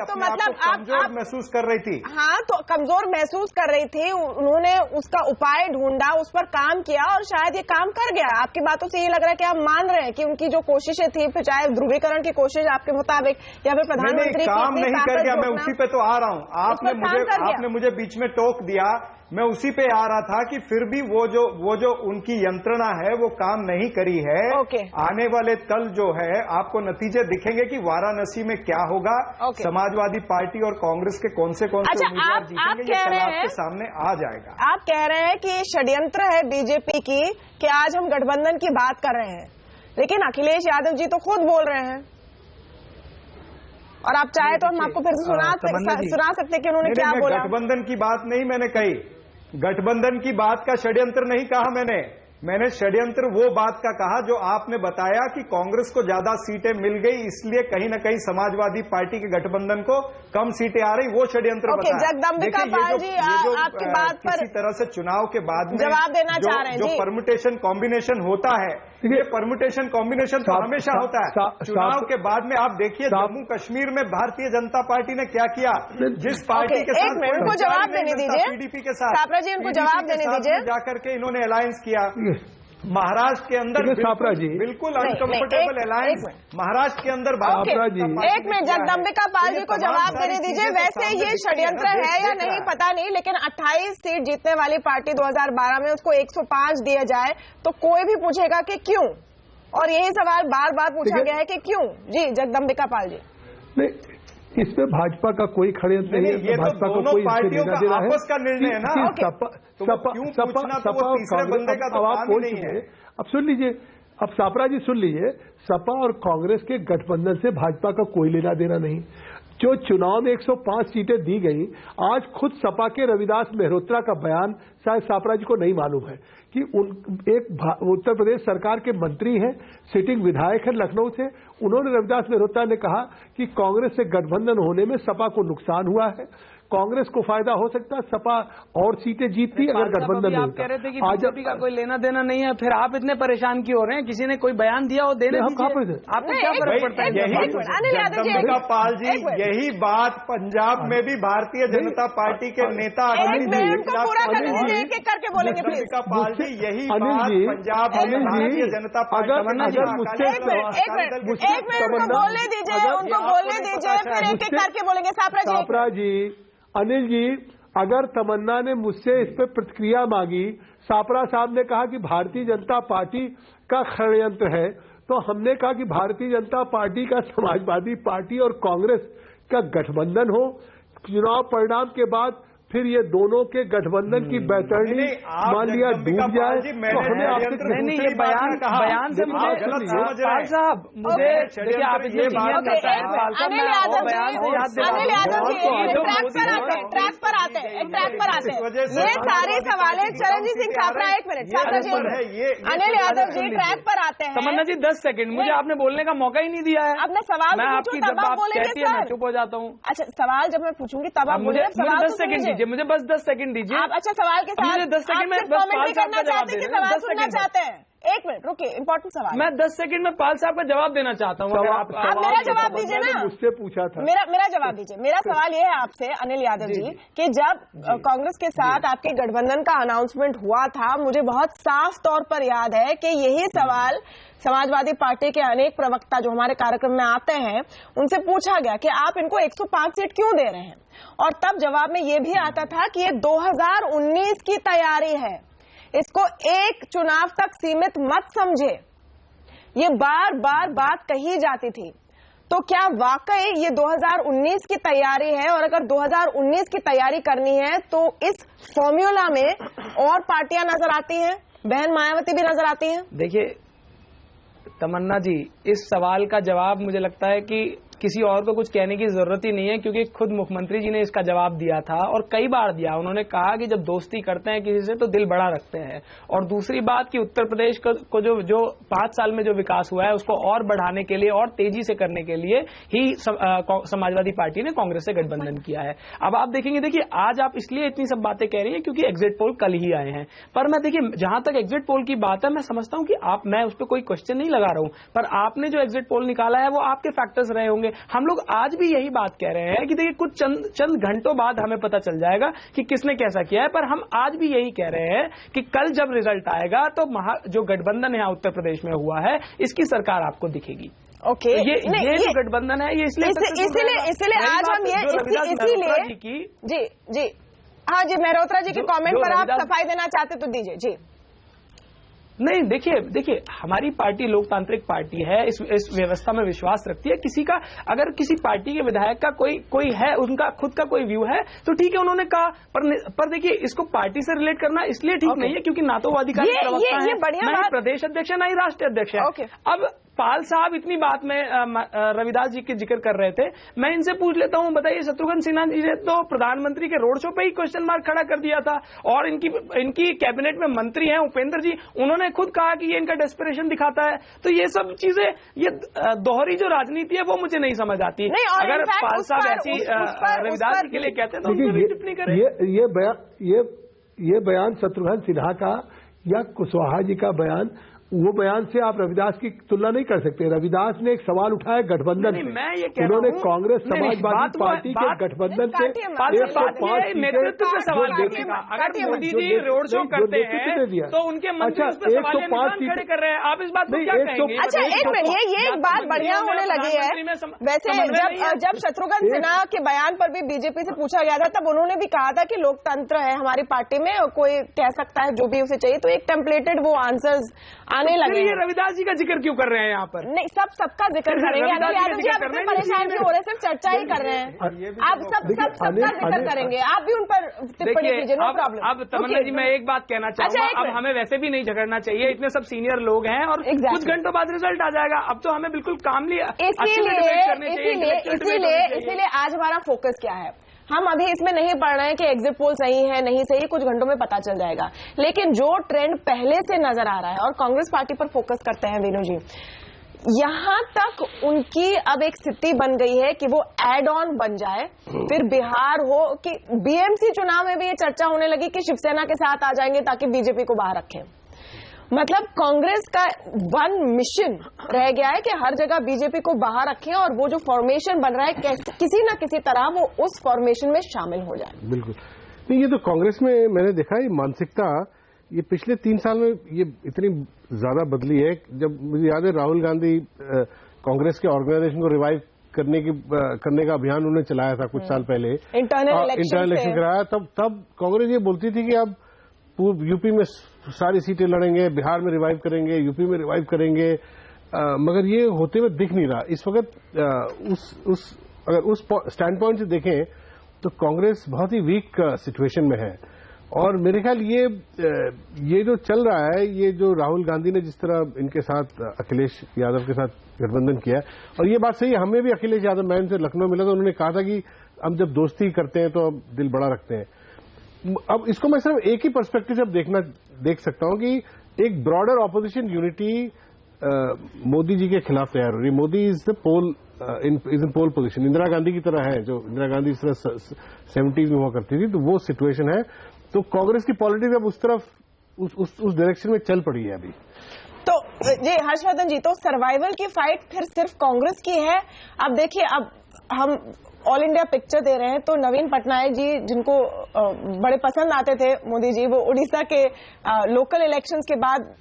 तो मतलब आप कमजोर महसूस कर रही थी। हाँ, तो कमजोर महसूस कर रही थी, उन्होंने उसका उपाय ढूंढा, उस पर काम किया और शायद ये काम कर गया। आपकी बातों से ये लग रहा है कि आप मान रहे हैं कि उनकी जो कोशिशें थी, फिर चाहे ध्रुवीकरण की कोशिश आपके मुताबिक या फिर नहीं, काम नहीं कर गया। मैं उसी पे तो आ रहा हूं। आपने मुझे बीच में टोक दिया, मैं उसी पे आ रहा था कि फिर भी वो जो उनकी यंत्रणा है वो काम नहीं करी है। आने वाले कल जो है आपको नतीजे दिखेंगे कि वाराणसी में क्या होगा, समाजवादी पार्टी और कांग्रेस के कौन से उम्मीदवार जीतेंगे, ये कल आपके सामने आ जाएगा। आप कह रहे हैं कि षड्यंत्र है बीजेपी की कि आज हम गठबंधन की बात कर रहे हैं, लेकिन अखिलेश यादव जी तो खुद बोल रहे हैं, और आप चाहे तो हम आपको फिर से सुना सकते कि उन्होंने क्या बोला। गठबंधन की बात नहीं मैंने कही, गठबंधन की बात का षड्यंत्र नहीं कहा मैंने षड्यंत्र वो बात का कहा जो आपने बताया कि कांग्रेस को ज्यादा सीटें मिल गई इसलिए कहीं न कहीं समाजवादी पार्टी के गठबंधन को कम सीटें आ रही, वो षड्यंत्र बताया। जगदम्बिका पाल जी, आपकी बात पर किसी तरह से चुनाव के बाद में जवाब देना चाह रहे हैं जो परमुटेशन कॉम्बिनेशन होता है, ये परमुटेशन कॉम्बिनेशन तो हमेशा होता है। चुनाव के बाद में आप देखिए जम्मू कश्मीर में भारतीय जनता पार्टी ने क्या किया, जिस पार्टी के साथ उनको जवाब देने दीजिए, पीडीपी के साथ छापरा जी उनको जवाब देने दीजिए, जाकर के इन्होंने अलायंस किया। महाराष्ट्र के अंदर बिल्कुल अनकंफर्टेबल अलायंस महाराष्ट्र के अंदर। एक मिनट, जगदम्बिका पाल जी को जवाब देने दीजिए। वैसे ये षड्यंत्र है या नहीं पता नहीं, लेकिन 28 सीट जीतने वाली पार्टी 2012 में उसको 105 दिया जाए तो कोई भी पूछेगा कि क्यों, और यही सवाल बार बार पूछा गया है कि क्यों। जी जगदम्बिका पाल जी। नहीं, इसमें भाजपा का कोई षड्यंत्र नहीं है, भाजपा को कोई पार्टियों का आपस का निर्णय है ना। सपा अब बोल चुके हैं, अब सुन लीजिए, अब सापरा जी सुन लीजिए, सपा और कांग्रेस के गठबंधन से भाजपा का कोई लेना देना नहीं। जो चुनाव में 105 सीटें दी गई, आज खुद सपा के रविदास मेहरोत्रा का बयान शायद सापरा जी को नहीं मालूम है कि एक उत्तर प्रदेश सरकार के मंत्री हैं, सिटिंग विधायक है लखनऊ से, उन्होंने रविदास मेहरोत्रा ने कहा कि कांग्रेस से गठबंधन होने में सपा को नुकसान हुआ है, कांग्रेस को फायदा हो सकता है, सपा और सीटें जीतती अगर गठबंधन आप कह रहे थे कि बीजेपी का कोई लेना देना नहीं है, फिर आप इतने परेशान क्यों हो रहे हैं? किसी ने कोई बयान दिया हो देने दीजिए, आपको क्या फर्क पड़ता है? जगदम्बिका पाल जी, यही बात पंजाब में भी भारतीय जनता पार्टी के नेता करके बोलेंगे जगदम्बिका पाल जी, यही बात पंजाब में भारतीय जनता पार्टी बोलने दीजिए, उनको बोलने दीजिए, फिर एक एक करके बोलेंगे। सापरा जी, अनिल जी, अगर तमन्ना ने मुझसे इस पर प्रतिक्रिया मांगी, सापरा साहब ने कहा कि भारतीय जनता पार्टी का षड्यंत्र है, तो हमने कहा कि भारतीय जनता पार्टी का समाजवादी पार्टी और कांग्रेस का गठबंधन हो, चुनाव परिणाम के बाद फिर ये दोनों के गठबंधन की बैतरणी मान लिया डूब जाए तो हमें आपसे नहीं, ये बयान से मुझे पाल साहब, मुझे देखिए आप इतने अनिल यादव जी ट्रैक पर आते हैं, ये सारे सवाल चरणजीत सिंह छापरा, एक मिनट छापरा जी, अनिल यादव जी ट्रैक पर आते हैं। तमन्ना जी 10 सेकंड, मुझे आपने बोलने का मौका ही नहीं दिया है। अब मैं सवाल आपकी जब आप कहती है मैं चुप हो जाता हूँ। अच्छा, सवाल जब मैं पूछूंगी तब आप मुझे 10 सेकंड दीजिए, मुझे बस 10 सेकंड दीजिए आप। अच्छा, सवाल के साथ 10 सेकंड में बस पाल साहब का जवाब देना, सवाल सुनना चाहते हैं? एक मिनट रुकिए, इंपॉर्टेंट सवाल। मैं 10 सेकंड में पाल साहब का जवाब देना चाहता हूँ। आप मेरा जवाब दीजिए ना, मुझसे पूछा था, मेरा जवाब दीजिए। मेरा सवाल ये है आपसे अनिल यादव जी कि जब कांग्रेस के साथ आपके गठबंधन का अनाउंसमेंट हुआ था, मुझे बहुत साफ तौर पर याद है कि यही सवाल समाजवादी पार्टी के अनेक प्रवक्ता जो हमारे कार्यक्रम में आते हैं उनसे पूछा गया कि आप इनको 105 सीट क्यों दे रहे हैं, और तब जवाब में ये भी आता था कि ये 2019 की तैयारी है, इसको एक चुनाव तक सीमित मत समझे। ये बार बार बात कही जाती थी। तो क्या वाकई ये 2019 की तैयारी है, और अगर 2019 की तैयारी करनी है तो इस फॉर्मूला में और पार्टियां नजर आती हैं, बहन मायावती भी नजर आती हैं? देखिए तमन्ना जी, इस सवाल का जवाब मुझे लगता है कि किसी और को कुछ कहने की जरूरत ही नहीं है, क्योंकि खुद मुख्यमंत्री जी ने इसका जवाब दिया था और कई बार दिया। उन्होंने कहा कि जब दोस्ती करते हैं किसी से तो दिल बड़ा रखते हैं, और दूसरी बात कि उत्तर प्रदेश को जो 5 साल में जो विकास हुआ है उसको और बढ़ाने के लिए और तेजी से करने के लिए ही समाजवादी पार्टी ने कांग्रेस से गठबंधन किया है। अब आप देखेंगे, देखिए आज आप इसलिए इतनी सब बातें कह रही हैं क्योंकि एग्जिट पोल कल ही आए हैं, पर मैं देखिए जहां तक एग्जिट पोल की बात है, मैं समझता हूं कि मैं उस पर कोई क्वेश्चन नहीं लगा रहा हूं, पर आपने जो एग्जिट पोल निकाला है वो आपके फैक्टर्स रहे होंगे। हम लोग आज भी यही बात कह रहे हैं कि देखिए कुछ चंद घंटों बाद हमें पता चल जाएगा कि किसने कैसा किया है, पर हम आज भी यही कह रहे हैं कि कल जब रिजल्ट आएगा तो जो गठबंधन यहाँ उत्तर प्रदेश में हुआ है इसकी सरकार आपको दिखेगी। ओके, ये जो गठबंधन है ये इसीलिए आज हम इसीलिए जी हाँ जी, मेहरोत्रा जी के कमेंट पर आप सफाई देना चाहते तो दीजिए जी। नहीं, देखिए हमारी पार्टी लोकतांत्रिक पार्टी है, इस व्यवस्था में विश्वास रखती है। किसी का अगर किसी पार्टी के विधायक का कोई है, उनका खुद का कोई व्यू है तो ठीक है, उन्होंने कहा, पर देखिए इसको पार्टी से रिलेट करना इसलिए ठीक नहीं है क्योंकि ना तो वो आधिकारिक प्रवक्ता है, ना ही प्रदेश अध्यक्ष है, ना ही राष्ट्रीय अध्यक्ष है। अब पाल साहब इतनी बात में रविदास जी के जिक्र कर रहे थे, मैं इनसे पूछ लेता हूं, बताइए शत्रुघ्न सिन्हा जी ने तो प्रधानमंत्री के रोड शो पे ही क्वेश्चन मार्क खड़ा कर दिया था, और इनकी कैबिनेट में मंत्री हैं उपेंद्र जी, उन्होंने खुद कहा कि ये इनका डेस्परेशन दिखाता है। तो ये सब चीजें, ये दोहरी जो राजनीति है वो मुझे नहीं समझ आती। अगर पाल साहब ऐसी रविदास जी के लिए कहते हैं तो टिप्पणी करें। ये बयान शत्रुघ्न सिन्हा का या कुशवाहा जी का बयान, वो बयान से आप रविदास की तुलना नहीं कर सकते। रविदास ने एक सवाल उठाया गठबंधन से, उन्होंने कांग्रेस समाजवादी पार्टी के गठबंधन से 105 नेतृत्व पे सवाल किया। अगर मोदी जी रोड शो करते हैं तो उनके मंत्री उस पर सवाल खड़े कर रहे हैं, आप इस बात को क्या कहेंगे? अच्छा एक मिनट, ये एक बात बढ़िया होने लगी है। वैसे जब शत्रुघ्न सिन्हा के बयान पर भी बीजेपी से पूछा गया था, तब उन्होंने भी कहा था कि लोकतंत्र है हमारी पार्टी में, कोई कह सकता है जो भी उसे चाहिए, तो एक टेम्पलेटेड वो आंसर्स आने लगे। ये रविदास जी का जिक्र क्यों कर रहे हैं यहाँ पर? नहीं, सबका जिक्र करेंगे। अनिल यादव जी आप इतने परेशान क्यों हो रहे हैं? सिर्फ चर्चा ही कर रहे हैं। आप सबका जिक्र करेंगे, आप भी उन पर टिप्पणी कीजिए, नो प्रॉब्लम। अब तमन्ना जी मैं एक बात कहना चाहूंगा, अब हमें वैसे भी नहीं झगड़ना चाहिए, इतने सब सीनियर लोग हैं और कुछ घंटों बाद रिजल्ट आ जाएगा। अब तो हमें बिल्कुल कामली इसीलिए आज हमारा फोकस क्या है, हम अभी इसमें नहीं पढ़ रहे हैं कि एग्जिट पोल सही है नहीं सही, कुछ घंटों में पता चल जाएगा। लेकिन जो ट्रेंड पहले से नजर आ रहा है, और कांग्रेस पार्टी पर फोकस करते हैं वेणु जी, यहां तक उनकी अब एक स्थिति बन गई है कि वो एड ऑन बन जाए, फिर बिहार हो कि बीएमसी चुनाव में भी ये चर्चा होने लगी कि शिवसेना के साथ आ जाएंगे ताकि बीजेपी को बाहर रखें। मतलब कांग्रेस का वन मिशन रह गया है कि हर जगह बीजेपी को बाहर रखें और वो जो फॉर्मेशन बन रहा है किसी न किसी तरह वो उस फॉर्मेशन में शामिल हो जाए। बिल्कुल नहीं, ये तो कांग्रेस में मैंने देखा है मानसिकता ये पिछले 3 साल में ये इतनी ज्यादा बदली है। जब मुझे याद है राहुल गांधी कांग्रेस के ऑर्गेनाइजेशन को रिवाइव करने का अभियान उन्होंने चलाया था कुछ साल पहले, इंटरनल इलेक्शन कराया, तब कांग्रेस ये बोलती थी कि अब यूपी में सारी सीटें लड़ेंगे, बिहार में रिवाइव करेंगे, यूपी में रिवाइव करेंगे, मगर ये होते हुए दिख नहीं रहा। इस वक्त अगर उस स्टैंड पॉइंट से देखें तो कांग्रेस बहुत ही वीक सिचुएशन में है। और मेरे ख्याल ये जो चल रहा है, ये जो राहुल गांधी ने जिस तरह इनके साथ अखिलेश यादव के साथ गठबंधन किया, और ये बात सही है, हमें भी अखिलेश यादव, मैं उनसे लखनऊ मिला तो उन्होंने कहा था कि हम जब दोस्ती करते हैं तो अब दिल बड़ा रखते हैं। अब इसको मैं सिर्फ एक ही पर्सपेक्टिव से देख सकता हूं कि एक broader opposition unity Modi ji के खिलाफ तैयार हो रही है। Modi is in poll position, Indira Gandhi की तरह है, जो इंदिरा गांधी इस तरह 70s में हुआ करती थी, तो वो सिचुएशन है। तो कांग्रेस की पॉलिटिक्स अब उस तरफ उस डायरेक्शन में चल पड़ी है अभी। तो जी हर्षवर्धन जी, तो सर्वाइवल की फाइट फिर सिर्फ कांग्रेस की है। अब देखिए, अब हम ऑल इंडिया पिक्चर दे रहे हैं तो नवीन पटनायक जी, जिनको बड़े पसंद आते थे मोदी जी, वो उड़ीसा के लोकल इलेक्शंस के बाद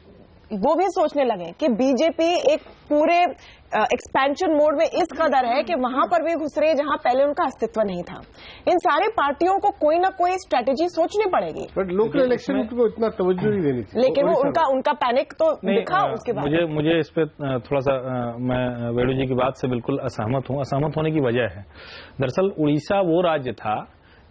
वो भी सोचने लगे कि बीजेपी एक पूरे एक्सपेंशन मोड में इस कदर है कि वहां पर भी घुस रही है जहां पहले उनका अस्तित्व नहीं था। इन सारे पार्टियों को कोई ना कोई स्ट्रेटेजी सोचनी पड़ेगी। बट लोकल इलेक्शन को इतना तवज्जो नहीं देनी चाहिए। लेकिन वो उनका पैनिक तो दिखा उसके बाद। मुझे इस पे थोड़ा सा मैं वेणु जी की बात से बिल्कुल असहमत हूं। असहमत होने की वजह है, दरअसल उड़ीसा वो राज्य था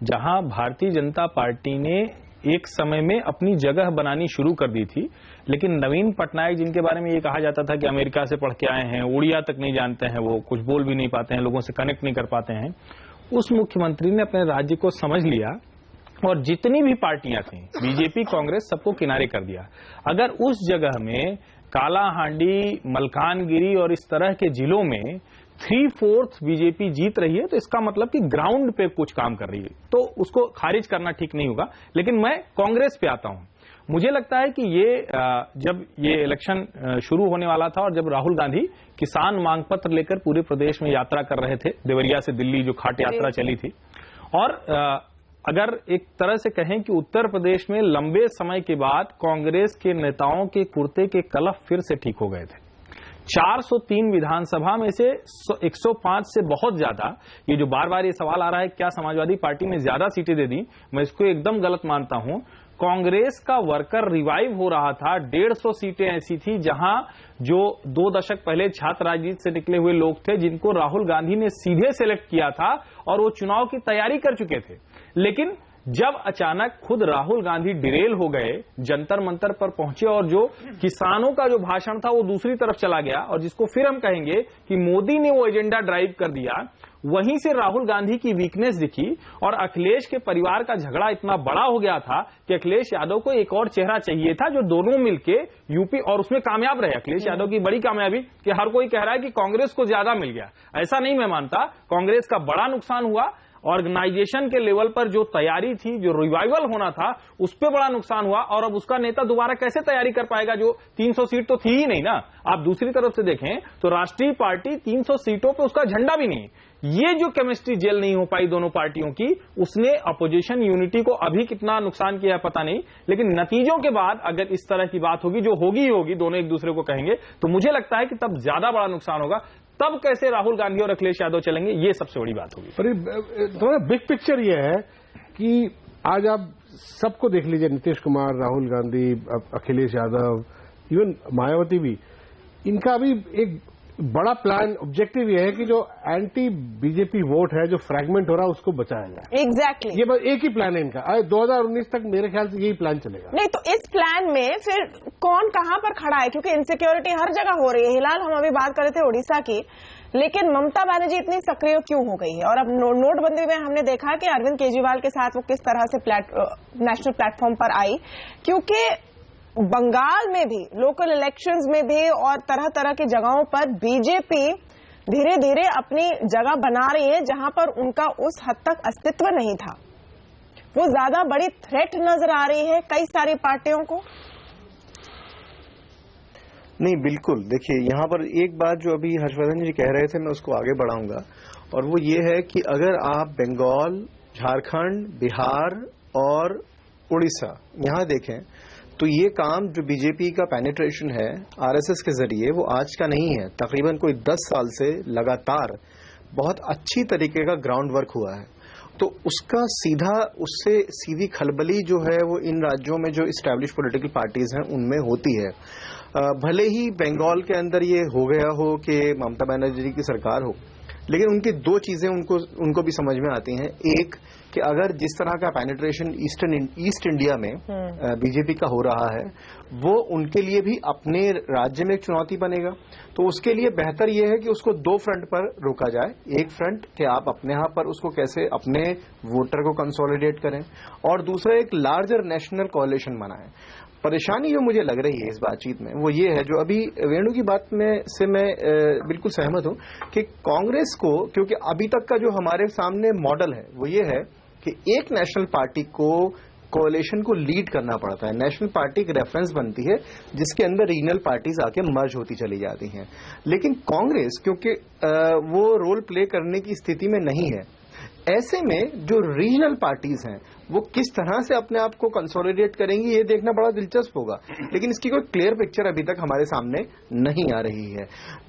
जहां भारतीय जनता पार्टी ने एक समय में अपनी जगह बनानी शुरू कर दी थी, लेकिन नवीन पटनायक, जिनके बारे में ये कहा जाता था कि अमेरिका से पढ़ के आए हैं, उड़िया तक नहीं जानते हैं, वो कुछ बोल भी नहीं पाते हैं, लोगों से कनेक्ट नहीं कर पाते हैं, उस मुख्यमंत्री ने अपने राज्य को समझ लिया और जितनी भी पार्टियां थी, बीजेपी, कांग्रेस, सबको किनारे कर दिया। अगर उस जगह में कालाहांडी, मलकानगिरी और इस तरह के जिलों में 3/4 बीजेपी जीत रही है, तो इसका मतलब कि ग्राउंड पे कुछ काम कर रही है, तो उसको खारिज करना ठीक नहीं होगा। लेकिन मैं कांग्रेस पे आता हूं। मुझे लगता है कि जब ये इलेक्शन शुरू होने वाला था और जब राहुल गांधी किसान मांग पत्र लेकर पूरे प्रदेश में यात्रा कर रहे थे, देवरिया से दिल्ली जो खाट यात्रा चली थी, और अगर एक तरह से कहें कि उत्तर प्रदेश में लंबे समय के बाद कांग्रेस के नेताओं के कुर्ते के कलफ फिर से ठीक हो गए थे। 403 विधानसभा में से 105 से बहुत ज्यादा, ये जो बार बार ये सवाल आ रहा है क्या समाजवादी पार्टी ने ज्यादा सीटें दे दी, मैं इसको एकदम गलत मानता हूं। कांग्रेस का वर्कर रिवाइव हो रहा था। 150 सीटें ऐसी थी जहां जो 2 दशक पहले छात्र राजनीति से निकले हुए लोग थे, जिनको राहुल गांधी ने सीधे सेलेक्ट किया था और वो चुनाव की तैयारी कर चुके थे। लेकिन जब अचानक खुद राहुल गांधी डिरेल हो गए, जंतर मंतर पर पहुंचे और जो किसानों का जो भाषण था वो दूसरी तरफ चला गया, और जिसको फिर हम कहेंगे कि मोदी ने वो एजेंडा ड्राइव कर दिया, वहीं से राहुल गांधी की वीकनेस दिखी। और अखिलेश के परिवार का झगड़ा इतना बड़ा हो गया था कि अखिलेश यादव को एक और चेहरा चाहिए था जो दोनों मिलके यूपी, और उसमें कामयाब रहे। अखिलेश यादव की बड़ी कामयाबी कि हर कोई कह रहा है कि कांग्रेस को ज्यादा मिल गया, ऐसा नहीं मैं मानता। कांग्रेस का बड़ा नुकसान हुआ, ऑर्गेनाइजेशन के लेवल पर जो तैयारी थी, जो रिवाइवल होना था, उस पर बड़ा नुकसान हुआ। और अब उसका नेता दोबारा कैसे तैयारी कर पाएगा, जो 300 सीट तो थी ही नहीं ना। आप दूसरी तरफ से देखें तो राष्ट्रीय पार्टी 300 सीटों पे उसका झंडा भी नहीं। ये जो केमिस्ट्री जेल नहीं हो पाई दोनों पार्टियों की, उसने अपोजिशन यूनिटी को अभी कितना नुकसान किया है पता नहीं, लेकिन नतीजों के बाद अगर इस तरह की बात होगी, जो होगी ही होगी, दोनों एक दूसरे को कहेंगे, तो मुझे लगता है कि तब ज्यादा बड़ा नुकसान होगा। तब कैसे राहुल गांधी और अखिलेश यादव चलेंगे, ये सबसे बड़ी बात होगी। थोड़ा बिग पिक्चर ये है कि आज आप सबको देख लीजिए, नीतीश कुमार, राहुल गांधी, अखिलेश यादव, इवन मायावती भी, इनका अभी एक बड़ा प्लान, ऑब्जेक्टिव ये है कि जो एंटी बीजेपी वोट है, जो फ्रैगमेंट हो रहा है, उसको बचाया जाए। एग्जैक्टली ये बस एक ही प्लान है इनका। 2019 तक मेरे ख्याल से यही प्लान चलेगा। नहीं तो इस प्लान में फिर कौन कहां पर खड़ा है, क्योंकि इनसिक्योरिटी हर जगह हो रही है। हिलाल, हम अभी बात कर रहे थे उड़ीसा की, लेकिन ममता बनर्जी इतनी सक्रिय क्यों हो गई है? और अब नोटबंदी में हमने देखा कि अरविंद केजरीवाल के साथ वो किस तरह से नेशनल प्लेटफॉर्म पर आई, क्योंकि बंगाल में भी, लोकल इलेक्शंस में भी और तरह तरह की जगहों पर बीजेपी धीरे धीरे अपनी जगह बना रही है, जहां पर उनका उस हद तक अस्तित्व नहीं था। वो ज्यादा बड़ी थ्रेट नजर आ रही है कई सारी पार्टियों को। नहीं, बिल्कुल। देखिए, यहाँ पर एक बात जो अभी हर्षवर्धन जी कह रहे थे, मैं उसको आगे बढ़ाऊंगा, और वो ये है कि अगर आप बंगाल, झारखंड, बिहार और उड़ीसा यहाँ देखें, तो ये काम जो बीजेपी का पेनिट्रेशन है आरएसएस के जरिए, वो आज का नहीं है। तकरीबन कोई 10 साल से लगातार बहुत अच्छी तरीके का ग्राउंड वर्क हुआ है। तो उसका उससे सीधी खलबली जो है वो इन राज्यों में जो इस्टेब्लिश पॉलिटिकल पार्टीज हैं उनमें होती है। भले ही बंगाल के अंदर ये हो गया हो कि ममता बनर्जी की सरकार हो, लेकिन उनकी 2 चीजें उनको भी समझ में आती हैं। एक कि अगर जिस तरह का पेनिट्रेशन ईस्ट इंडिया में बीजेपी का हो रहा है, वो उनके लिए भी अपने राज्य में एक चुनौती बनेगा। तो उसके लिए बेहतर यह है कि उसको 2 फ्रंट पर रोका जाए। एक फ्रंट कि आप अपने यहाँ पर उसको कैसे अपने वोटर को कंसोलिडेट करें, और दूसरा एक लार्जर नेशनल कोalition बनाएं। परेशानी जो मुझे लग रही है इस बातचीत में वो ये है, जो अभी वेणु की बात में से मैं बिल्कुल सहमत हूं कि कांग्रेस को, क्योंकि अभी तक का जो हमारे सामने मॉडल है वो ये है कि एक नेशनल पार्टी को कोalition को लीड करना पड़ता है। नेशनल पार्टी एक रेफरेंस बनती है जिसके अंदर रीजनल पार्टीज आके मर्ज होती चली जाती हैं। लेकिन कांग्रेस क्योंकि वो रोल प्ले करने की स्थिति में नहीं है, ऐसे में जो रीजनल पार्टीज हैं वो किस तरह से अपने आप को कंसोलिडेट करेंगी, ये देखना बड़ा दिलचस्प होगा। लेकिन इसकी कोई क्लियर पिक्चर अभी तक हमारे सामने नहीं आ रही है।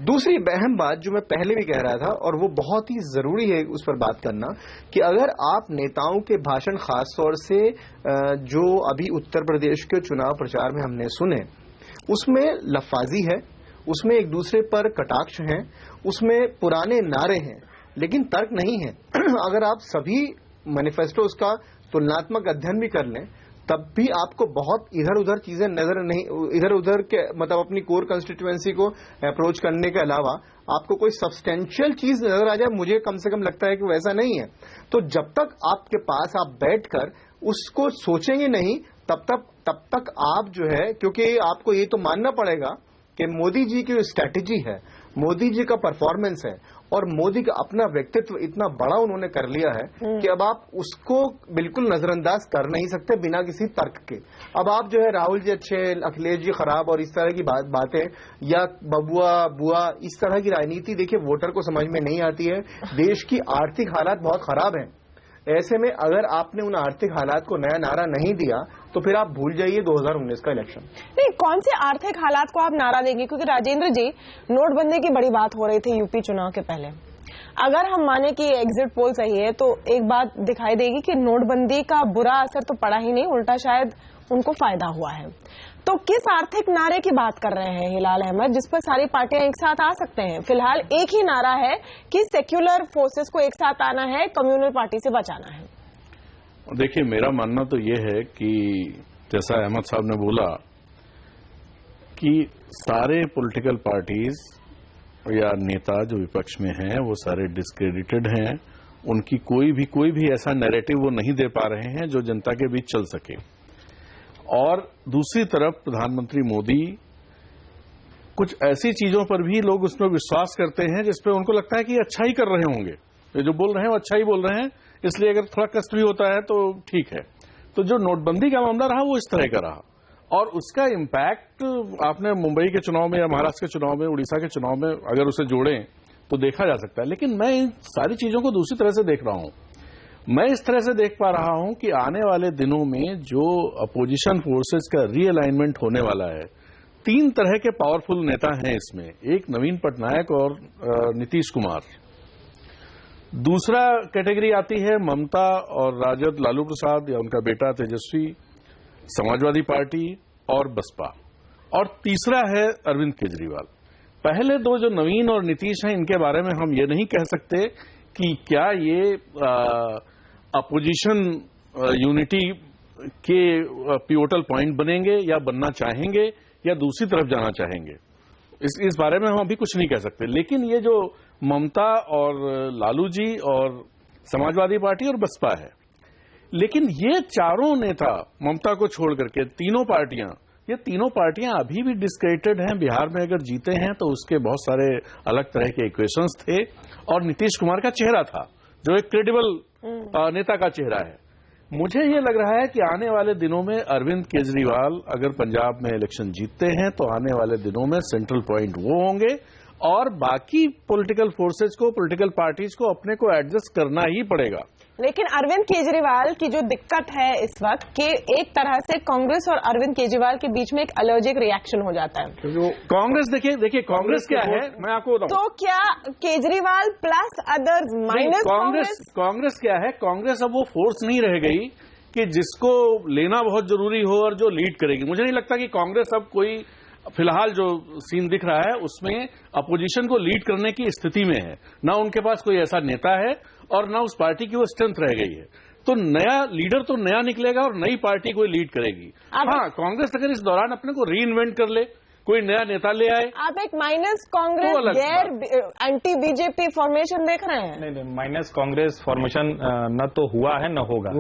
दूसरी अहम बात जो मैं पहले भी कह रहा था, और वो बहुत ही जरूरी है उस पर बात करना, कि अगर आप नेताओं के भाषण, खासतौर से जो अभी उत्तर प्रदेश के चुनाव प्रचार में हमने सुने, उसमें लफाजी है, उसमें एक दूसरे पर कटाक्ष हैं, उसमें पुराने नारे हैं, लेकिन तर्क नहीं है। अगर आप सभी मैनिफेस्टोज का तुलनात्मक अध्ययन भी कर लें, तब भी आपको बहुत इधर उधर चीजें नजर नहीं, इधर उधर के मतलब अपनी कोर कंस्टिट्यूएंसी को अप्रोच करने के अलावा आपको कोई सब्सटेंशियल चीज नजर आ जाए, मुझे कम से कम लगता है कि वैसा नहीं है। तो जब तक आपके पास आप बैठकर उसको सोचेंगे नहीं, तब तक आप जो है, क्योंकि आपको ये तो मानना पड़ेगा कि मोदी जी की स्ट्रैटेजी है, मोदी जी का परफॉर्मेंस है, और मोदी का अपना व्यक्तित्व इतना बड़ा उन्होंने कर लिया है कि अब आप उसको बिल्कुल नजरअंदाज कर नहीं सकते बिना किसी तर्क के। अब आप जो है राहुल जी अच्छे, अखिलेश जी खराब और इस तरह की बातें, या बबुआ बुआ, इस तरह की राजनीति देखिए वोटर को समझ में नहीं आती है। देश की आर्थिक हालात बहुत खराब है। ऐसे में अगर आपने उन आर्थिक हालात को नया नारा नहीं दिया तो फिर आप भूल जाइए 2019 का इलेक्शन। नहीं, कौन से आर्थिक हालात को आप नारा देंगे? क्योंकि राजेंद्र जी, नोटबंदी की बड़ी बात हो रही थी यूपी चुनाव के पहले। अगर हम माने कि एग्जिट पोल सही है तो एक बात दिखाई देगी कि नोटबंदी का बुरा असर तो पड़ा ही नहीं, उल्टा शायद उनको फायदा हुआ है। तो किस आर्थिक नारे की बात कर रहे हैं हिलाल अहमद, जिस पर सारी पार्टियां एक साथ आ सकते हैं? फिलहाल एक ही नारा है कि सेक्युलर फोर्सेस को एक साथ आना है, कम्युनल पार्टी से बचाना है। देखिए, मेरा मानना तो ये है कि जैसा अहमद साहब ने बोला कि सारे पॉलिटिकल पार्टीज या नेता जो विपक्ष में हैं वो सारे डिस्क्रेडिटेड हैं, उनकी कोई भी ऐसा नैरेटिव वो नहीं दे पा रहे हैं जो जनता के बीच चल सके। और दूसरी तरफ प्रधानमंत्री मोदी कुछ ऐसी चीजों पर भी लोग उसमें विश्वास करते हैं जिस पर उनको लगता है कि अच्छा ही कर रहे होंगे, ये जो बोल रहे हैं वो अच्छा ही बोल रहे हैं, इसलिए अगर थोड़ा कष्ट भी होता है तो ठीक है। तो जो नोटबंदी का मामला रहा वो इस तरह का रहा, और उसका इम्पैक्ट आपने मुंबई के चुनाव में या महाराष्ट्र के चुनाव में, उड़ीसा के चुनाव में अगर उसे जोड़ें तो देखा जा सकता है। लेकिन मैं इन सारी चीजों को दूसरी तरह से देख रहा हूं। मैं इस तरह से देख पा रहा हूं कि आने वाले दिनों में जो अपोजिशन फोर्सेस का रीअलाइनमेंट होने वाला है, 3 तरह के पावरफुल नेता हैं इसमें। एक नवीन पटनायक और नीतीश कुमार, दूसरा कैटेगरी आती है ममता और राजद लालू प्रसाद या उनका बेटा तेजस्वी, समाजवादी पार्टी और बसपा, और तीसरा है अरविंद केजरीवाल। पहले 2 जो नवीन और नीतीश हैं, इनके बारे में हम ये नहीं कह सकते कि क्या ये अपोजिशन यूनिटी के पिवोटल पॉइंट बनेंगे या बनना चाहेंगे या दूसरी तरफ जाना चाहेंगे, इस बारे में हम अभी कुछ नहीं कह सकते। लेकिन ये जो ममता और लालू जी और समाजवादी पार्टी और बसपा है, लेकिन ये चारों नेता ममता को छोड़ करके ये तीनों पार्टियां अभी भी डिस्क्रेडिटेड हैं। बिहार में अगर जीते हैं तो उसके बहुत सारे अलग तरह के इक्वेशंस थे, और नीतीश कुमार का चेहरा था जो एक क्रेडिबल नेता का चेहरा है। मुझे ये लग रहा है कि आने वाले दिनों में अरविंद केजरीवाल अगर पंजाब में इलेक्शन जीतते हैं तो आने वाले दिनों में सेंट्रल पॉइंट वो होंगे, और बाकी पॉलिटिकल फोर्सेज को, पॉलिटिकल पार्टीज को अपने को एडजस्ट करना ही पड़ेगा। लेकिन अरविंद केजरीवाल की जो दिक्कत है इस वक्त कि एक तरह से कांग्रेस और अरविंद केजरीवाल के बीच में एक एलर्जिक रिएक्शन हो जाता है। कांग्रेस देखिए कांग्रेस क्या है, मैं आपको बताऊं। तो क्या Kejriwal plus others minus Congress क्या है? कांग्रेस अब वो फोर्स नहीं रह गई कि जिसको लेना बहुत जरूरी हो और जो लीड करेगी। मुझे नहीं लगता कि कांग्रेस अब कोई, फिलहाल जो सीन दिख रहा है उसमें अपोजिशन को लीड करने की स्थिति में है। ना उनके पास कोई ऐसा नेता है और ना उस पार्टी की वो स्ट्रेंथ रह गई है। तो नया लीडर तो नया निकलेगा और नई पार्टी कोई लीड करेगी। हाँ, कांग्रेस अगर इस दौरान अपने को री इन्वेंट कर ले, कोई नया नेता ले आए। आप एक माइनस कांग्रेस गैर एंटी बीजेपी फॉर्मेशन देख रहे हैं? नहीं, माइनस कांग्रेस फॉर्मेशन न तो हुआ है न होगा,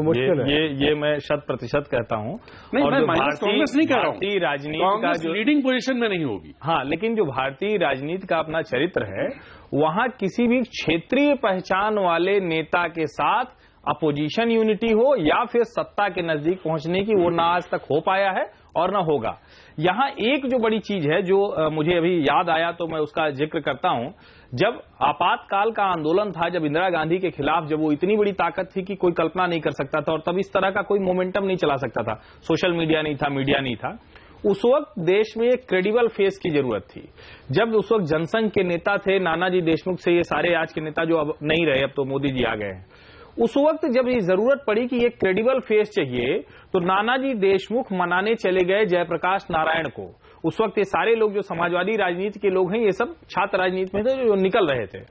ये मैं 100% कहता हूँ। नहीं, मैं माइनस कांग्रेस नहीं कह रहा हूँ। भारतीय राजनीति का जो लीडिंग पोजीशन में नहीं होगी। हाँ, लेकिन जो भारतीय राजनीति का अपना चरित्र है, वहां किसी भी क्षेत्रीय पहचान वाले नेता के साथ अपोजिशन यूनिटी हो या फिर सत्ता के नजदीक पहुंचने की, वो ना आज तक हो पाया है और ना होगा। यहां एक जो बड़ी चीज है जो मुझे अभी याद आया तो मैं उसका जिक्र करता हूं। जब आपातकाल का आंदोलन था, जब इंदिरा गांधी के खिलाफ, जब वो इतनी बड़ी ताकत थी कि कोई कल्पना नहीं कर सकता था, और तब इस तरह का कोई मोमेंटम नहीं चला सकता था, सोशल मीडिया नहीं था, मीडिया नहीं था। उस वक्त देश में एक क्रेडिबल फेस की जरूरत थी। जब उस वक्त जनसंघ के नेता थे नानाजी देशमुख से ये सारे आज के नेता जो अब नहीं रहे, अब तो मोदी जी आ गए हैं, उस वक्त जब ये जरूरत पड़ी कि एक क्रेडिबल फेस चाहिए, तो नानाजी देशमुख मनाने चले गए जयप्रकाश नारायण को। उस वक्त ये सारे लोग जो समाजवादी राजनीति के लोग हैं, ये सब छात्र राजनीति में थे जो निकल रहे थे।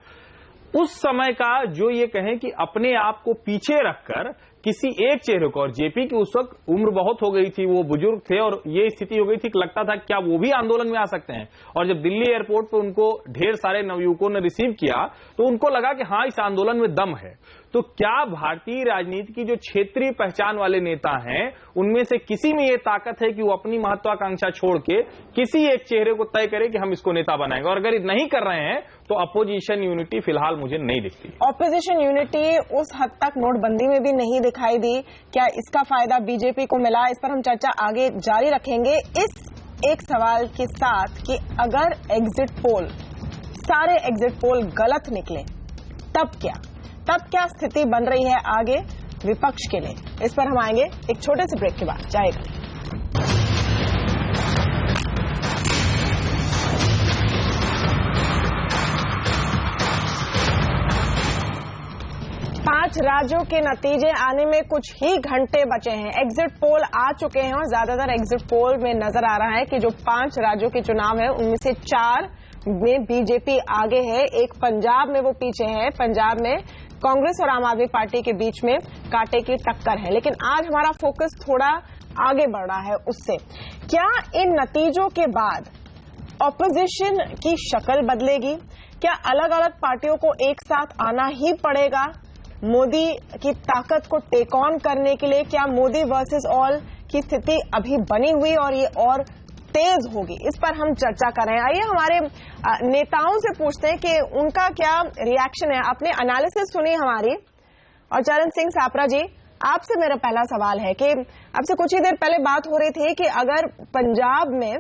उस समय का जो ये कहें कि अपने आप को पीछे रखकर किसी एक चेहरे को, और जेपी की उस वक्त उम्र बहुत हो गई थी, वो बुजुर्ग थे, और ये स्थिति हो गई थी कि लगता था क्या वो भी आंदोलन में आ सकते हैं। और जब दिल्ली एयरपोर्ट पर उनको ढेर सारे नवयुवकों ने रिसीव किया तो उनको लगा कि हाँ, इस आंदोलन में दम है। तो क्या भारतीय राजनीति की जो क्षेत्रीय पहचान वाले नेता हैं, उनमें से किसी में ये ताकत है कि वो अपनी महत्वाकांक्षा छोड़ के किसी एक चेहरे को तय करे कि हम इसको नेता बनाएंगे? और अगर नहीं कर रहे हैं तो अपोजिशन यूनिटी फिलहाल मुझे नहीं दिखती। ऑपोजिशन यूनिटी उस हद तक नोटबंदी में भी नहीं दिखाई दी। क्या इसका फायदा बीजेपी को मिला? इस पर हम चर्चा आगे जारी रखेंगे, इस एक सवाल के साथ कि अगर एग्जिट पोल, सारे एग्जिट पोल गलत निकले तब क्या स्थिति बन रही है आगे विपक्ष के लिए? इस पर हम आएंगे एक छोटे से ब्रेक के बाद। जाएगा 5 राज्यों के नतीजे आने में कुछ ही घंटे बचे हैं। एग्जिट पोल आ चुके हैं और ज्यादातर एग्जिट पोल में नजर आ रहा है कि जो 5 राज्यों के चुनाव है उनमें से 4 में बीजेपी आगे है, एक पंजाब में वो पीछे है। पंजाब में कांग्रेस और आम आदमी पार्टी के बीच में कांटे की टक्कर है। लेकिन आज हमारा फोकस थोड़ा आगे बढ़ रहा है उससे। क्या इन नतीजों के बाद ऑपोजिशन की शक्ल बदलेगी? क्या अलग अलग पार्टियों को एक साथ आना ही पड़ेगा मोदी की ताकत को टेक ऑन करने के लिए? क्या मोदी वर्सेस ऑल की स्थिति अभी बनी हुई और ये और तेज होगी? इस पर हम चर्चा कर रहे हैं। आइए हमारे नेताओं से पूछते हैं कि उनका क्या रिएक्शन है। आपने एनालिसिस सुनी हमारी, और चरण सिंह सापरा जी, आपसे मेरा पहला सवाल है कि आपसे कुछ ही देर पहले बात हो रही थी कि अगर पंजाब में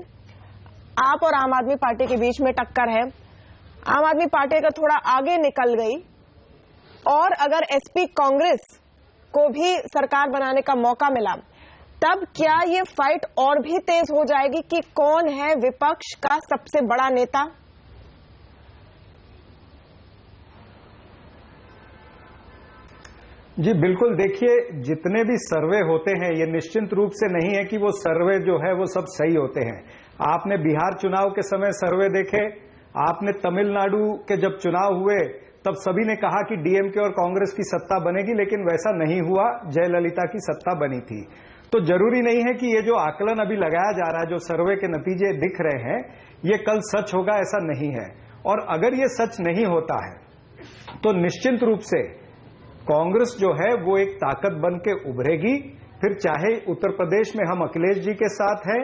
आप और आम आदमी पार्टी के बीच में टक्कर है, आम आदमी पार्टी अगर थोड़ा आगे निकल गई और अगर एसपी कांग्रेस को भी सरकार बनाने का मौका मिला, तब क्या ये फाइट और भी तेज हो जाएगी कि कौन है विपक्ष का सबसे बड़ा नेता? जी बिल्कुल, देखिए जितने भी सर्वे होते हैं ये निश्चित रूप से नहीं है कि वो सर्वे जो है वो सब सही होते हैं। आपने बिहार चुनाव के समय सर्वे देखे, आपने तमिलनाडु के जब चुनाव हुए तब सभी ने कहा कि डीएमके और कांग्रेस की सत्ता बनेगी, लेकिन वैसा नहीं हुआ, जयललिता की सत्ता बनी थी। तो जरूरी नहीं है कि ये जो आकलन अभी लगाया जा रहा है, जो सर्वे के नतीजे दिख रहे हैं, ये कल सच होगा, ऐसा नहीं है। और अगर ये सच नहीं होता है तो निश्चित रूप से कांग्रेस जो है वो एक ताकत बन के उभरेगी। फिर चाहे उत्तर प्रदेश में हम अखिलेश जी के साथ हैं,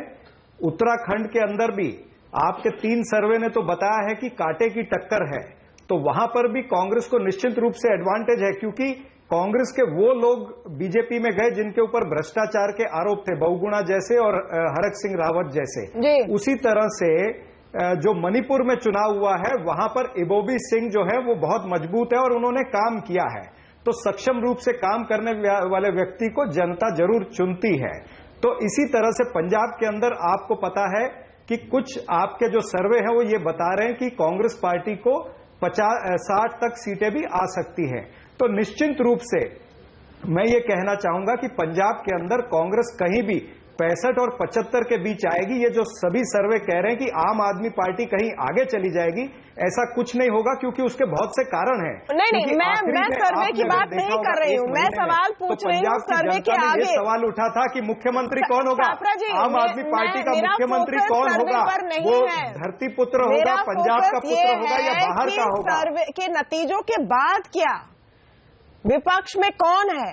उत्तराखंड के अंदर भी आपके 3 सर्वे ने तो बताया है कि कांटे की टक्कर है, तो वहां पर भी कांग्रेस को निश्चित रूप से एडवांटेज है, क्योंकि कांग्रेस के वो लोग बीजेपी में गए जिनके ऊपर भ्रष्टाचार के आरोप थे, बहुगुणा जैसे और हरक सिंह रावत जैसे। उसी तरह से जो मणिपुर में चुनाव हुआ है वहां पर इबोबी सिंह जो है वो बहुत मजबूत है और उन्होंने काम किया है। तो सक्षम रूप से काम करने वाले व्यक्ति को जनता जरूर चुनती है। तो इसी तरह से पंजाब के अंदर आपको पता है कि कुछ आपके जो सर्वे हैं वो ये बता रहे हैं कि कांग्रेस पार्टी को 60 तक सीटें भी आ सकती हैं। तो निश्चित रूप से मैं ये कहना चाहूंगा कि पंजाब के अंदर कांग्रेस कहीं भी 65 और 75 के बीच आएगी। ये जो सभी सर्वे कह रहे हैं कि आम आदमी पार्टी कहीं आगे चली जाएगी, ऐसा कुछ नहीं होगा, क्योंकि उसके बहुत से कारण हैं। नहीं, मैं सर्वे की बात नहीं कर रही हूँ, मैं सवाल पूछ रही हूँ सर्वे के आगे। ये सवाल उठा था कि मुख्यमंत्री कौन होगा, आम आदमी पार्टी का मुख्यमंत्री कौन होगा, वो धरती पुत्र होगा, पंजाब का पुत्र होगा या बाहर का होगा। सर्वे के नतीजों के बाद क्या विपक्ष में कौन है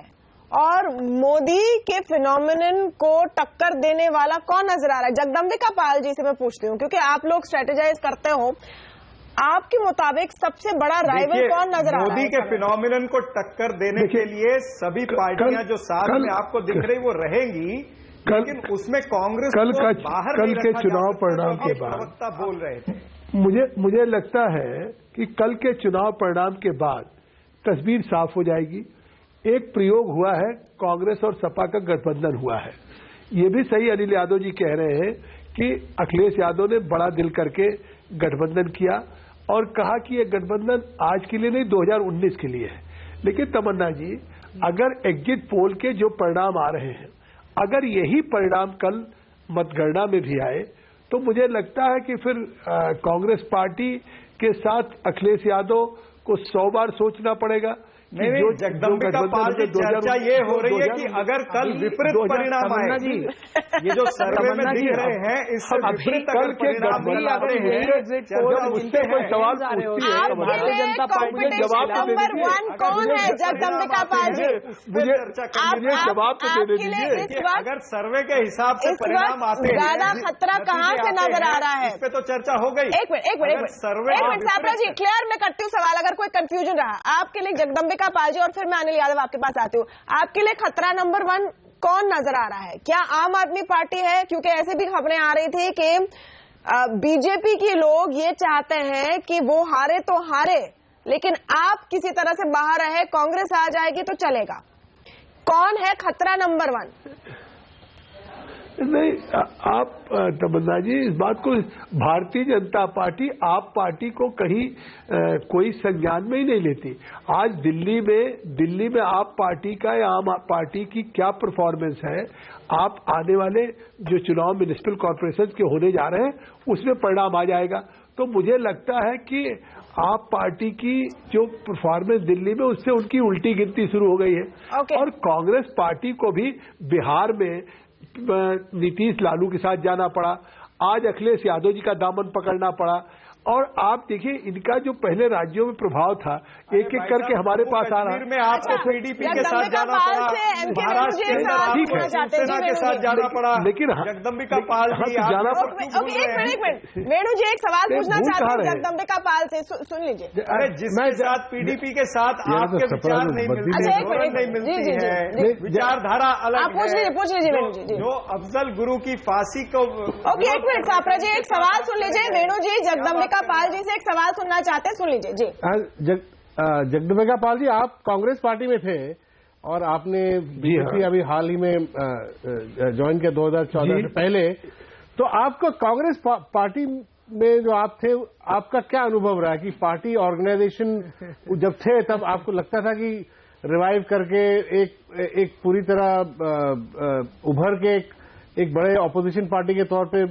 और मोदी के फिनोमिनन को टक्कर देने वाला कौन नजर आ रहा है? जगदम्बिका पाल जी से मैं पूछती हूँ, क्योंकि आप लोग स्ट्रेटेजाइज करते हो, आपके मुताबिक सबसे बड़ा राइवल कौन नजर आ रहा है? मोदी के फिनोमिनन को टक्कर देने के लिए सभी पार्टियां जो साथ में आपको दिख रही वो रहेंगी, लेकिन उसमें कांग्रेस बाहर कल के चुनाव परिणाम के बाद बोल रहे थे। मुझे लगता है कि कल के चुनाव परिणाम के बाद तस्वीर साफ हो जाएगी। एक प्रयोग हुआ है, कांग्रेस और सपा का गठबंधन हुआ है। ये भी सही अनिल यादव जी कह रहे हैं कि अखिलेश यादव ने बड़ा दिल करके गठबंधन किया और कहा कि ये गठबंधन आज के लिए नहीं 2019 के लिए है। लेकिन तमन्ना जी, अगर एग्जिट पोल के जो परिणाम आ रहे हैं, अगर यही परिणाम कल मतगणना में भी आए तो मुझे लगता है कि फिर कांग्रेस पार्टी के साथ अखिलेश यादव को 100 बार सोचना पड़ेगा। नहीं, जगदम्बिका पाल जी, चर्चा ये हो रही है कि अगर कल विपरीत परिणाम आए, ये जो सर्वे में दिख रहे हैं इससे विपरीत अगर परिणाम आते हैं, उससे कोई सवाल पूछती है भारतीय जनता पार्टी के जवाब नंबर 1 कौन है? जगदम्बिका पाल जी, मुझे जवाब तो दे दीजिए। अगर सर्वे के हिसाब से परिणाम आते हैं, ज्यादा खतरा कहाँ से नजर आ रहा है? इस पे तो चर्चा हो गई। एक मिनट सापरा जी, क्लियर में करती हूँ सवाल, अगर कोई कंफ्यूजन रहा आपके लिए। जगदम्बिका पाल जी और फिर मैं अनिल यादव आपके पास आती हूँ। आपके लिए खतरा नंबर 1 कौन नजर आ रहा है? क्या आम आदमी पार्टी है? क्योंकि ऐसे भी खबरें आ रही थी कि बीजेपी के लोग ये चाहते हैं कि वो हारे तो हारे, लेकिन आप किसी तरह से बाहर रहे, कांग्रेस आ जाएगी तो चलेगा। कौन है खतरा नंबर 1? नहीं, आप तमन्ना जी इस बात को, भारतीय जनता पार्टी आप पार्टी को कहीं कोई संज्ञान में ही नहीं लेती। आज दिल्ली में आप पार्टी का या आम पार्टी की क्या परफॉर्मेंस है, आप आने वाले जो चुनाव म्युनिसिपल कॉर्पोरेशन के होने जा रहे हैं उसमें परिणाम आ जाएगा। तो मुझे लगता है कि आप पार्टी की जो परफॉर्मेंस दिल्ली में, उससे उनकी उल्टी गिनती शुरू हो गई है। और कांग्रेस पार्टी को भी बिहार में नीतीश लालू के साथ जाना पड़ा, आज अखिलेश यादव जी का दामन पकड़ना पड़ा। और आप देखिए इनका जो पहले राज्यों में प्रभाव था, एक एक करके हमारे पास आ रहा है। में आपको पीडीपी के साथ जाना पड़ा, महाराष्ट्र के शिवसेना के साथ जाना पड़ा, लेकिन जगदम्बिका पाल जी जाना एक मिनट वेणु जी, एक सवाल पूछना चाहते हैं जगदम्बिका पाल से, सुन लीजिए। अरे जिसके साथ पीडीपी के साथ आपके विचार नहीं मिलती है, विचारधारा अलग है। पूछ लीजिए वेणु जी। जो अफजल गुरु की फांसी को, ओके एक मिनट सापरा जी, एक सवाल सुन लीजिए। वेणु जी जगदम्बिका पाल जी से एक सवाल सुनना चाहते हैं, सुन लीजिए जी। जगदम्बिका पाल जी, आप कांग्रेस पार्टी में थे और आपने बीजेपी अभी हाल ही में ज्वाइन किया 2014 से पहले, तो आपको कांग्रेस पार्टी में जो आप थे, आपका क्या अनुभव रहा कि पार्टी ऑर्गेनाइजेशन जब थे तब आपको लगता था कि रिवाइव करके एक पूरी तरह उभर के एक बड़े ऑपोजिशन पार्टी के तौर पे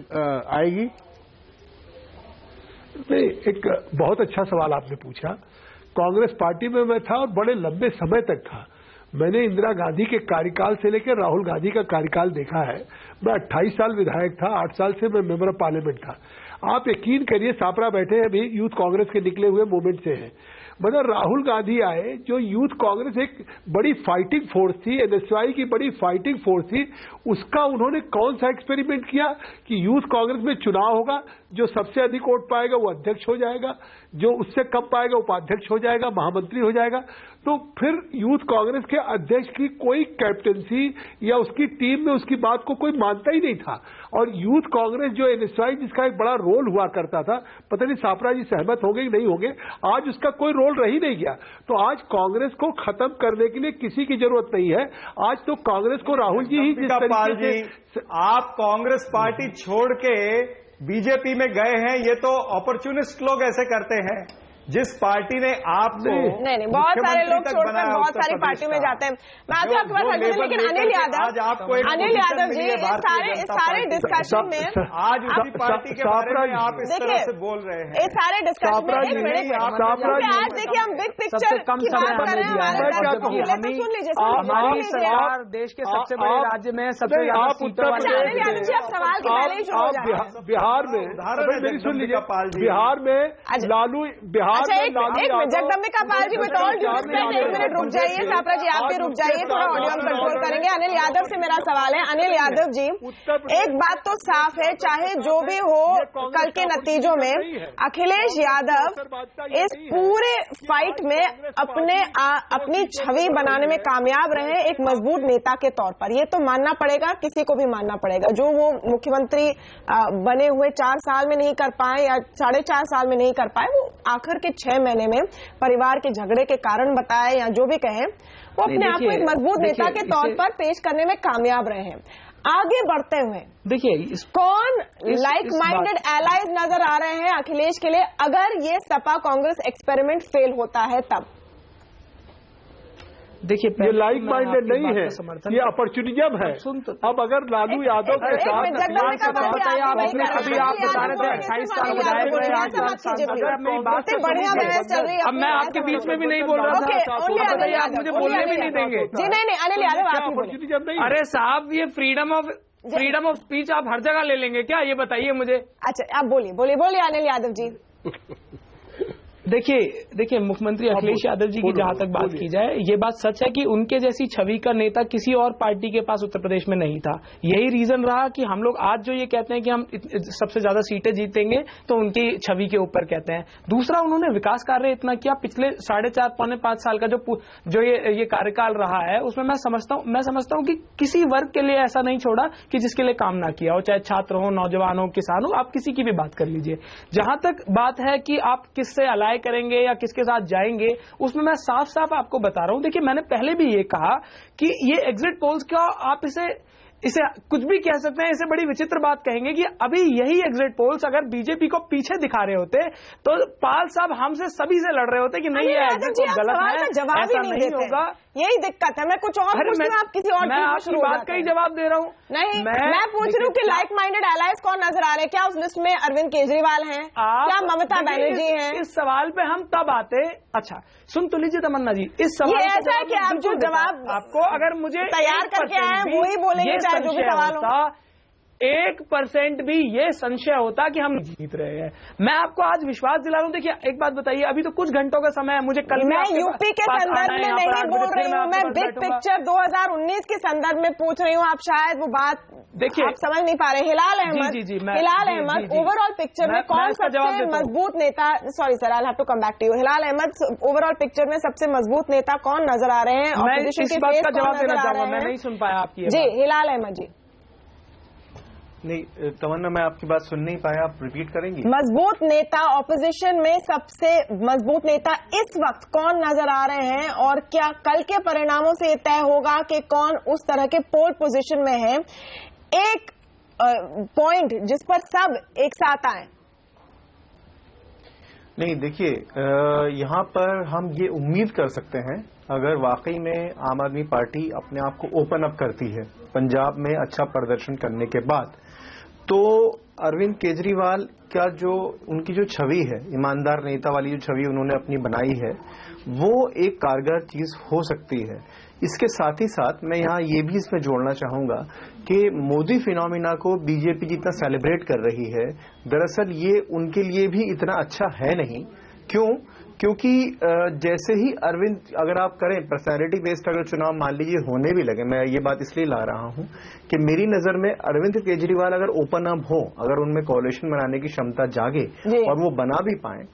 आएगी? नहीं, एक बहुत अच्छा सवाल आपने पूछा। कांग्रेस पार्टी में मैं था और बड़े लंबे समय तक था। मैंने इंदिरा गांधी के कार्यकाल से लेकर राहुल गांधी का कार्यकाल देखा है। मैं 28 साल विधायक था, 8 साल से मैं मेंबर ऑफ पार्लियामेंट था। आप यकीन करिए, सापरा बैठे हैं अभी यूथ कांग्रेस के निकले हुए मूवमेंट से हैं। मतलब राहुल गांधी आए, जो यूथ कांग्रेस एक बड़ी फाइटिंग फोर्स थी, एनएसयूआई की बड़ी फाइटिंग फोर्स थी, उसका उन्होंने कौन सा एक्सपेरिमेंट किया कि यूथ कांग्रेस में चुनाव होगा, जो सबसे अधिक वोट पाएगा वो अध्यक्ष हो जाएगा, जो उससे कम पाएगा उपाध्यक्ष हो जाएगा, महामंत्री हो जाएगा। तो फिर यूथ कांग्रेस के अध्यक्ष की कोई कैप्टनसी या उसकी टीम में उसकी बात को कोई मानता ही नहीं था। और यूथ कांग्रेस जो एनएसयूआई जिसका एक बड़ा रोल हुआ करता था, पता नहीं सापरा जी सहमत होंगे कि नहीं होंगे, आज उसका कोई रोल रह ही नहीं गया। तो आज कांग्रेस को खत्म करने के लिए किसी की जरूरत नहीं है। आज तो कांग्रेस को राहुल जी ही जिस तरीके से, आप कांग्रेस पार्टी छोड़ के बीजेपी में गए हैं, ये तो अपॉर्चुनिस्ट लोग ऐसे करते हैं। जिस पार्टी ने आपको नहीं बहुत सारे लोग छोड़कर बहुत सारी पार्टियों में जाते हैं। मैं आती हूँ आपके पास, लेकिन अनिल यादव जी सारे डिस्कशन में आज उसी पार्टी के बारे में आप इस तरह से बोल रहे हैं। इस सारे डिस्कशन में आज देखिए हम बिग पिक्चर की बात कर रहे हैं। सुन लीजिए, हमारी सरकार देश के सबसे बड़े राज्य में सबसे ज्यादा सीटों वाले। अनिल यादव जी, आप सवाल के पहले ही शुरू हो जाए। बिहार में सुन लीजिए, बिहार में लालू, अच्छा एक minute Jagdambika Pal ji, with all due respect, एक मिनट रुक जाइए। सापरा जी आप भी रुक जाइए, थोड़ा ऑडियो हम कंट्रोल करेंगे। अनिल यादव से मेरा सवाल है। अनिल यादव जी, एक बात तो साफ है, चाहे जो भी हो कल के नतीजों में अखिलेश यादव इस पूरे फाइट में अपनी छवि बनाने में कामयाब रहे एक मजबूत नेता के तौर पर। ये तो मानना पड़ेगा, किसी को भी मानना पड़ेगा। जो वो मुख्यमंत्री बने हुए 4 साल में नहीं कर पाए या 4.5 साल में नहीं कर पाए, वो आखिर के 6 महीने में परिवार के झगड़े के कारण बताए या जो भी कहें, वो अपने आप को एक मजबूत नेता के तौर पर पेश करने में कामयाब रहे हैं। आगे बढ़ते हुए देखिए कौन लाइक माइंडेड एलाइज नजर आ रहे हैं अखिलेश के लिए, अगर ये सपा कांग्रेस एक्सपेरिमेंट फेल होता है तब? देखिए ये लाइक माइंडेड नहीं है, ये अपॉर्चुनिज्म है। अब अगर लालू यादव के साथ अभी आप बता रहे थे 28 साल विधायक रहे, 8 साल मेरी बात बढ़िया बहस चल रही है। अब मैं आपके बीच में भी नहीं बोल रहा था, बताइए आप मुझे बोलने भी नहीं देंगे। जी नहीं अनिल यादव आप अपॉर्चुनिज्म नहीं। अरे साहब, ये फ्रीडम ऑफ स्पीच आप हर जगह ले लेंगे क्या, ये बताइए मुझे। अच्छा आप बोलिए अनिल यादव जी। देखिए मुख्यमंत्री अखिलेश यादव जी की जहां तक बात की जाए, ये बात सच है कि उनके जैसी छवि का नेता किसी और पार्टी के पास उत्तर प्रदेश में नहीं था। यही रीजन रहा कि हम लोग आज जो ये कहते हैं कि हम सबसे ज्यादा सीटें जीतेंगे, तो उनकी छवि के ऊपर कहते हैं। दूसरा, उन्होंने विकास कार्य इतना किया पिछले 4.5 पौने 5 साल का जो ये कार्यकाल रहा है, उसमें मैं समझता हूं कि किसी वर्ग के लिए ऐसा नहीं छोड़ा कि जिसके लिए काम ना किया हो, चाहे छात्र हो, नौजवान हो, किसान हो, आप किसी की भी बात कर लीजिए। जहां तक बात है कि आप किससे अलाय करेंगे या किसके साथ जाएंगे, उसमें मैं साफ साफ आपको बता रहा हूं। देखिए मैंने पहले भी ये कहा कि ये एग्जिट पोल्स का आप इसे इसे कुछ भी कह सकते हैं, इसे बड़ी विचित्र बात कहेंगे कि अभी यही एग्जिट पोल्स अगर बीजेपी को पीछे दिखा रहे होते तो पाल साहब हमसे सभी से लड़ रहे होते कि नहीं ये एग्जिट पोल गलत है, जवाब ऐसा नहीं होगा। यही दिक्कत है। मैं कुछ और पूछ रही हूँ, आप किसी और मैं आपकी बात का ही जवाब दे रहा हूँ। नहीं, मैं पूछ रही हूँ कि लाइक माइंडेड एलाइज कौन नजर आ रहे हैं? क्या उस लिस्ट में अरविंद केजरीवाल हैं? क्या ममता बनर्जी हैं? इस सवाल पे हम तब आते। अच्छा सुन तो लीजिए तमन्ना जी, इस सवाल ऐसा है कि आप जो जवाब आपको अगर मुझे तैयार करके आए वही बोलेंगे, चाहे जो भी सवाल हो। 1% भी ये संशय होता कि हम जीत रहे हैं। मैं आपको आज विश्वास दिला रहा हूं। देखिए एक बात बताइए, अभी तो कुछ घंटों का समय है, मुझे कल मैं यूपी के संदर्भ में नहीं बोल रही हूँ, मैं बिग पिक्चर 2019 के संदर्भ में पूछ रही हूँ। आप शायद वो बात देखिए आप समझ नहीं पा रहे। हिलाल अहमद ओवरऑल पिक्चर में कौन सबसे मजबूत नेता? Sorry sir, I have to come back to you. Hilal Ahmad overall picture में सबसे मजबूत नेता कौन नजर आ रहे हैं? मैं इस बात का जवाब देना चाहूंगा, मैं नहीं सुन पाया आपकी जी। हिलाल अहमद जी। नहीं तमन्ना, मैं आपकी बात सुन नहीं पाया, आप रिपीट करेंगी? मजबूत नेता ऑपोजिशन में सबसे मजबूत नेता इस वक्त कौन नजर आ रहे हैं, और क्या कल के परिणामों से तय होगा कि कौन उस तरह के पोल पोजीशन में है? एक पॉइंट जिस पर सब एक साथ आए। नहीं देखिए, यहाँ पर हम ये उम्मीद कर सकते हैं अगर वाकई में आम आदमी पार्टी अपने आप को ओपन अप करती है पंजाब में अच्छा प्रदर्शन करने के बाद, तो अरविंद केजरीवाल का जो उनकी जो छवि है, ईमानदार नेता वाली जो छवि उन्होंने अपनी बनाई है, वो एक कारगर चीज हो सकती है। इसके साथ ही साथ मैं यहाँ ये भी इसमें जोड़ना चाहूंगा कि मोदी फिनोमिना को बीजेपी जितना सेलिब्रेट कर रही है, दरअसल ये उनके लिए भी इतना अच्छा है नहीं। क्यों? क्योंकि जैसे ही अरविंद, अगर आप करें पर्सनैलिटी बेस्ड अगर चुनाव मान लीजिए होने भी लगे, मैं ये बात इसलिए ला रहा हूं कि मेरी नजर में अरविंद केजरीवाल अगर ओपन अप हो, अगर उनमें कोalition बनाने की क्षमता जागे और वो बना भी पाए,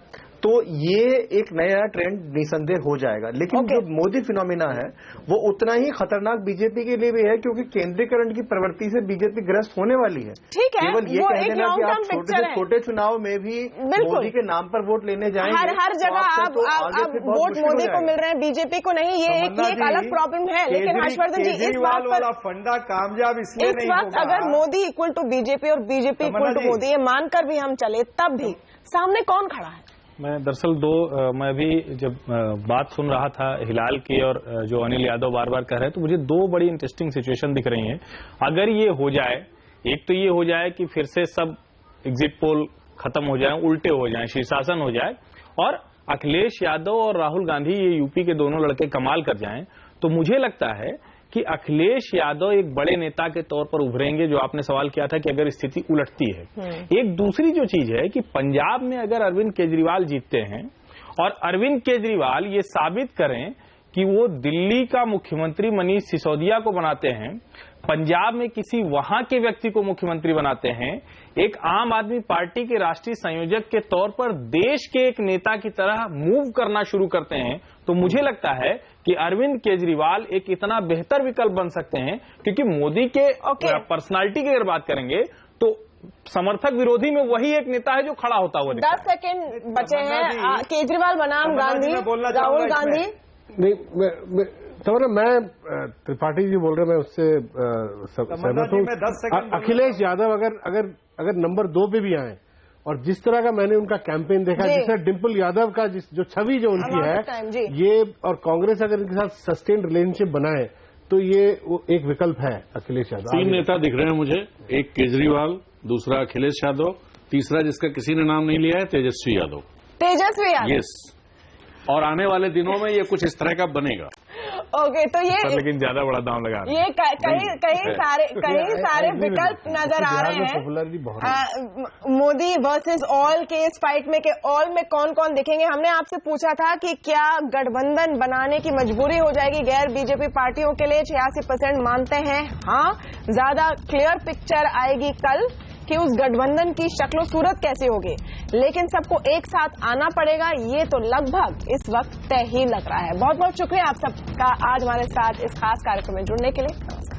तो ये एक नया ट्रेंड निसंदेह हो जाएगा। लेकिन जो मोदी फिनोमिना है वो उतना ही खतरनाक बीजेपी के लिए भी है, क्योंकि केंद्रीकरण की प्रवृत्ति से बीजेपी ग्रस्त होने वाली है। ठीक है, केवल ये कह देना कि आप छोटे से छोटे चुनाव में भी मोदी के नाम पर वोट लेने जाएंगे, हर जगह आप वोट मोदी को मिल रहे हैं, बीजेपी को नहीं। ये एक अलग प्रॉब्लम है। लेकिन हर्षवर्धन जी, इस बात वाला फंडा कामयाब इसलिए नहीं होगा। इस वक्त अगर मोदी इक्वल टू बीजेपी और बीजेपी इक्वल टू मोदी, ये मानकर भी हम चले, तब भी सामने कौन खड़ा है? मैं दरअसल मैं भी जब बात सुन रहा था हिलाल की और जो अनिल यादव बार बार कह रहे हैं, तो मुझे दो बड़ी इंटरेस्टिंग सिचुएशन दिख रही हैं। अगर ये हो जाए, एक तो ये हो जाए कि फिर से सब एग्जिट पोल खत्म हो जाए, उल्टे हो जाए, शीर्षासन हो जाए, और अखिलेश यादव और राहुल गांधी, ये यूपी के दोनों लड़के कमाल कर जाएं, तो मुझे लगता है कि अखिलेश यादव एक बड़े नेता के तौर पर उभरेंगे। जो आपने सवाल किया था कि अगर स्थिति उलटती है। एक दूसरी जो चीज है कि पंजाब में अगर अरविंद केजरीवाल जीतते हैं और अरविंद केजरीवाल ये साबित करें कि वो दिल्ली का मुख्यमंत्री मनीष सिसोदिया को बनाते हैं, पंजाब में किसी वहां के व्यक्ति को मुख्यमंत्री बनाते हैं, एक आम आदमी पार्टी के राष्ट्रीय संयोजक के तौर पर देश के एक नेता की तरह मूव करना शुरू करते हैं, तो मुझे लगता है कि अरविंद केजरीवाल एक इतना बेहतर विकल्प बन सकते हैं। क्योंकि मोदी के पर्सनालिटी की अगर बात करेंगे तो समर्थक विरोधी में वही एक नेता है जो खड़ा होता हुआ। 10 सेकंड बचे हैं। केजरीवाल बनाम गांधी, राहुल गांधी। नहीं, मैं त्रिपाठी जी बोल रहे हैं, मैं उससे सहमत हूँ। अखिलेश यादव अगर नंबर 2 पे भी आए, और जिस तरह का मैंने उनका कैंपेन देखा, जिस तरह डिम्पल यादव का जो छवि जो उनकी है, ये और कांग्रेस अगर इनके साथ सस्टेन रिलेशनशिप बनाए, तो ये एक विकल्प है अखिलेश यादव। 3 नेता दिख रहे हैं मुझे, एक केजरीवाल, दूसरा अखिलेश यादव, तीसरा जिसका किसी ने नाम नहीं लिया है तेजस्वी यादव। तेजस्वी यादव, यस। और आने वाले दिनों में ये कुछ इस तरह का बनेगा। ओके, तो ये लेकिन ज्यादा बड़ा दाम लगा रहे हैं। ये कई सारे विकल्प नजर आ रहे हैं। मोदी वर्सेस ऑल के इस फाइट में, के ऑल में कौन कौन दिखेंगे? हमने आपसे पूछा था कि क्या गठबंधन बनाने की मजबूरी हो जाएगी गैर बीजेपी पार्टियों के लिए? 86% मानते हैं हाँ। ज्यादा क्लियर पिक्चर आएगी कल कि उस गठबंधन की शक्लो सूरत कैसे होगी, लेकिन सबको एक साथ आना पड़ेगा, ये तो लगभग इस वक्त तय ही लग रहा है। बहुत बहुत शुक्रिया आप सबका आज हमारे साथ इस खास कार्यक्रम में जुड़ने के लिए। नमस्कार।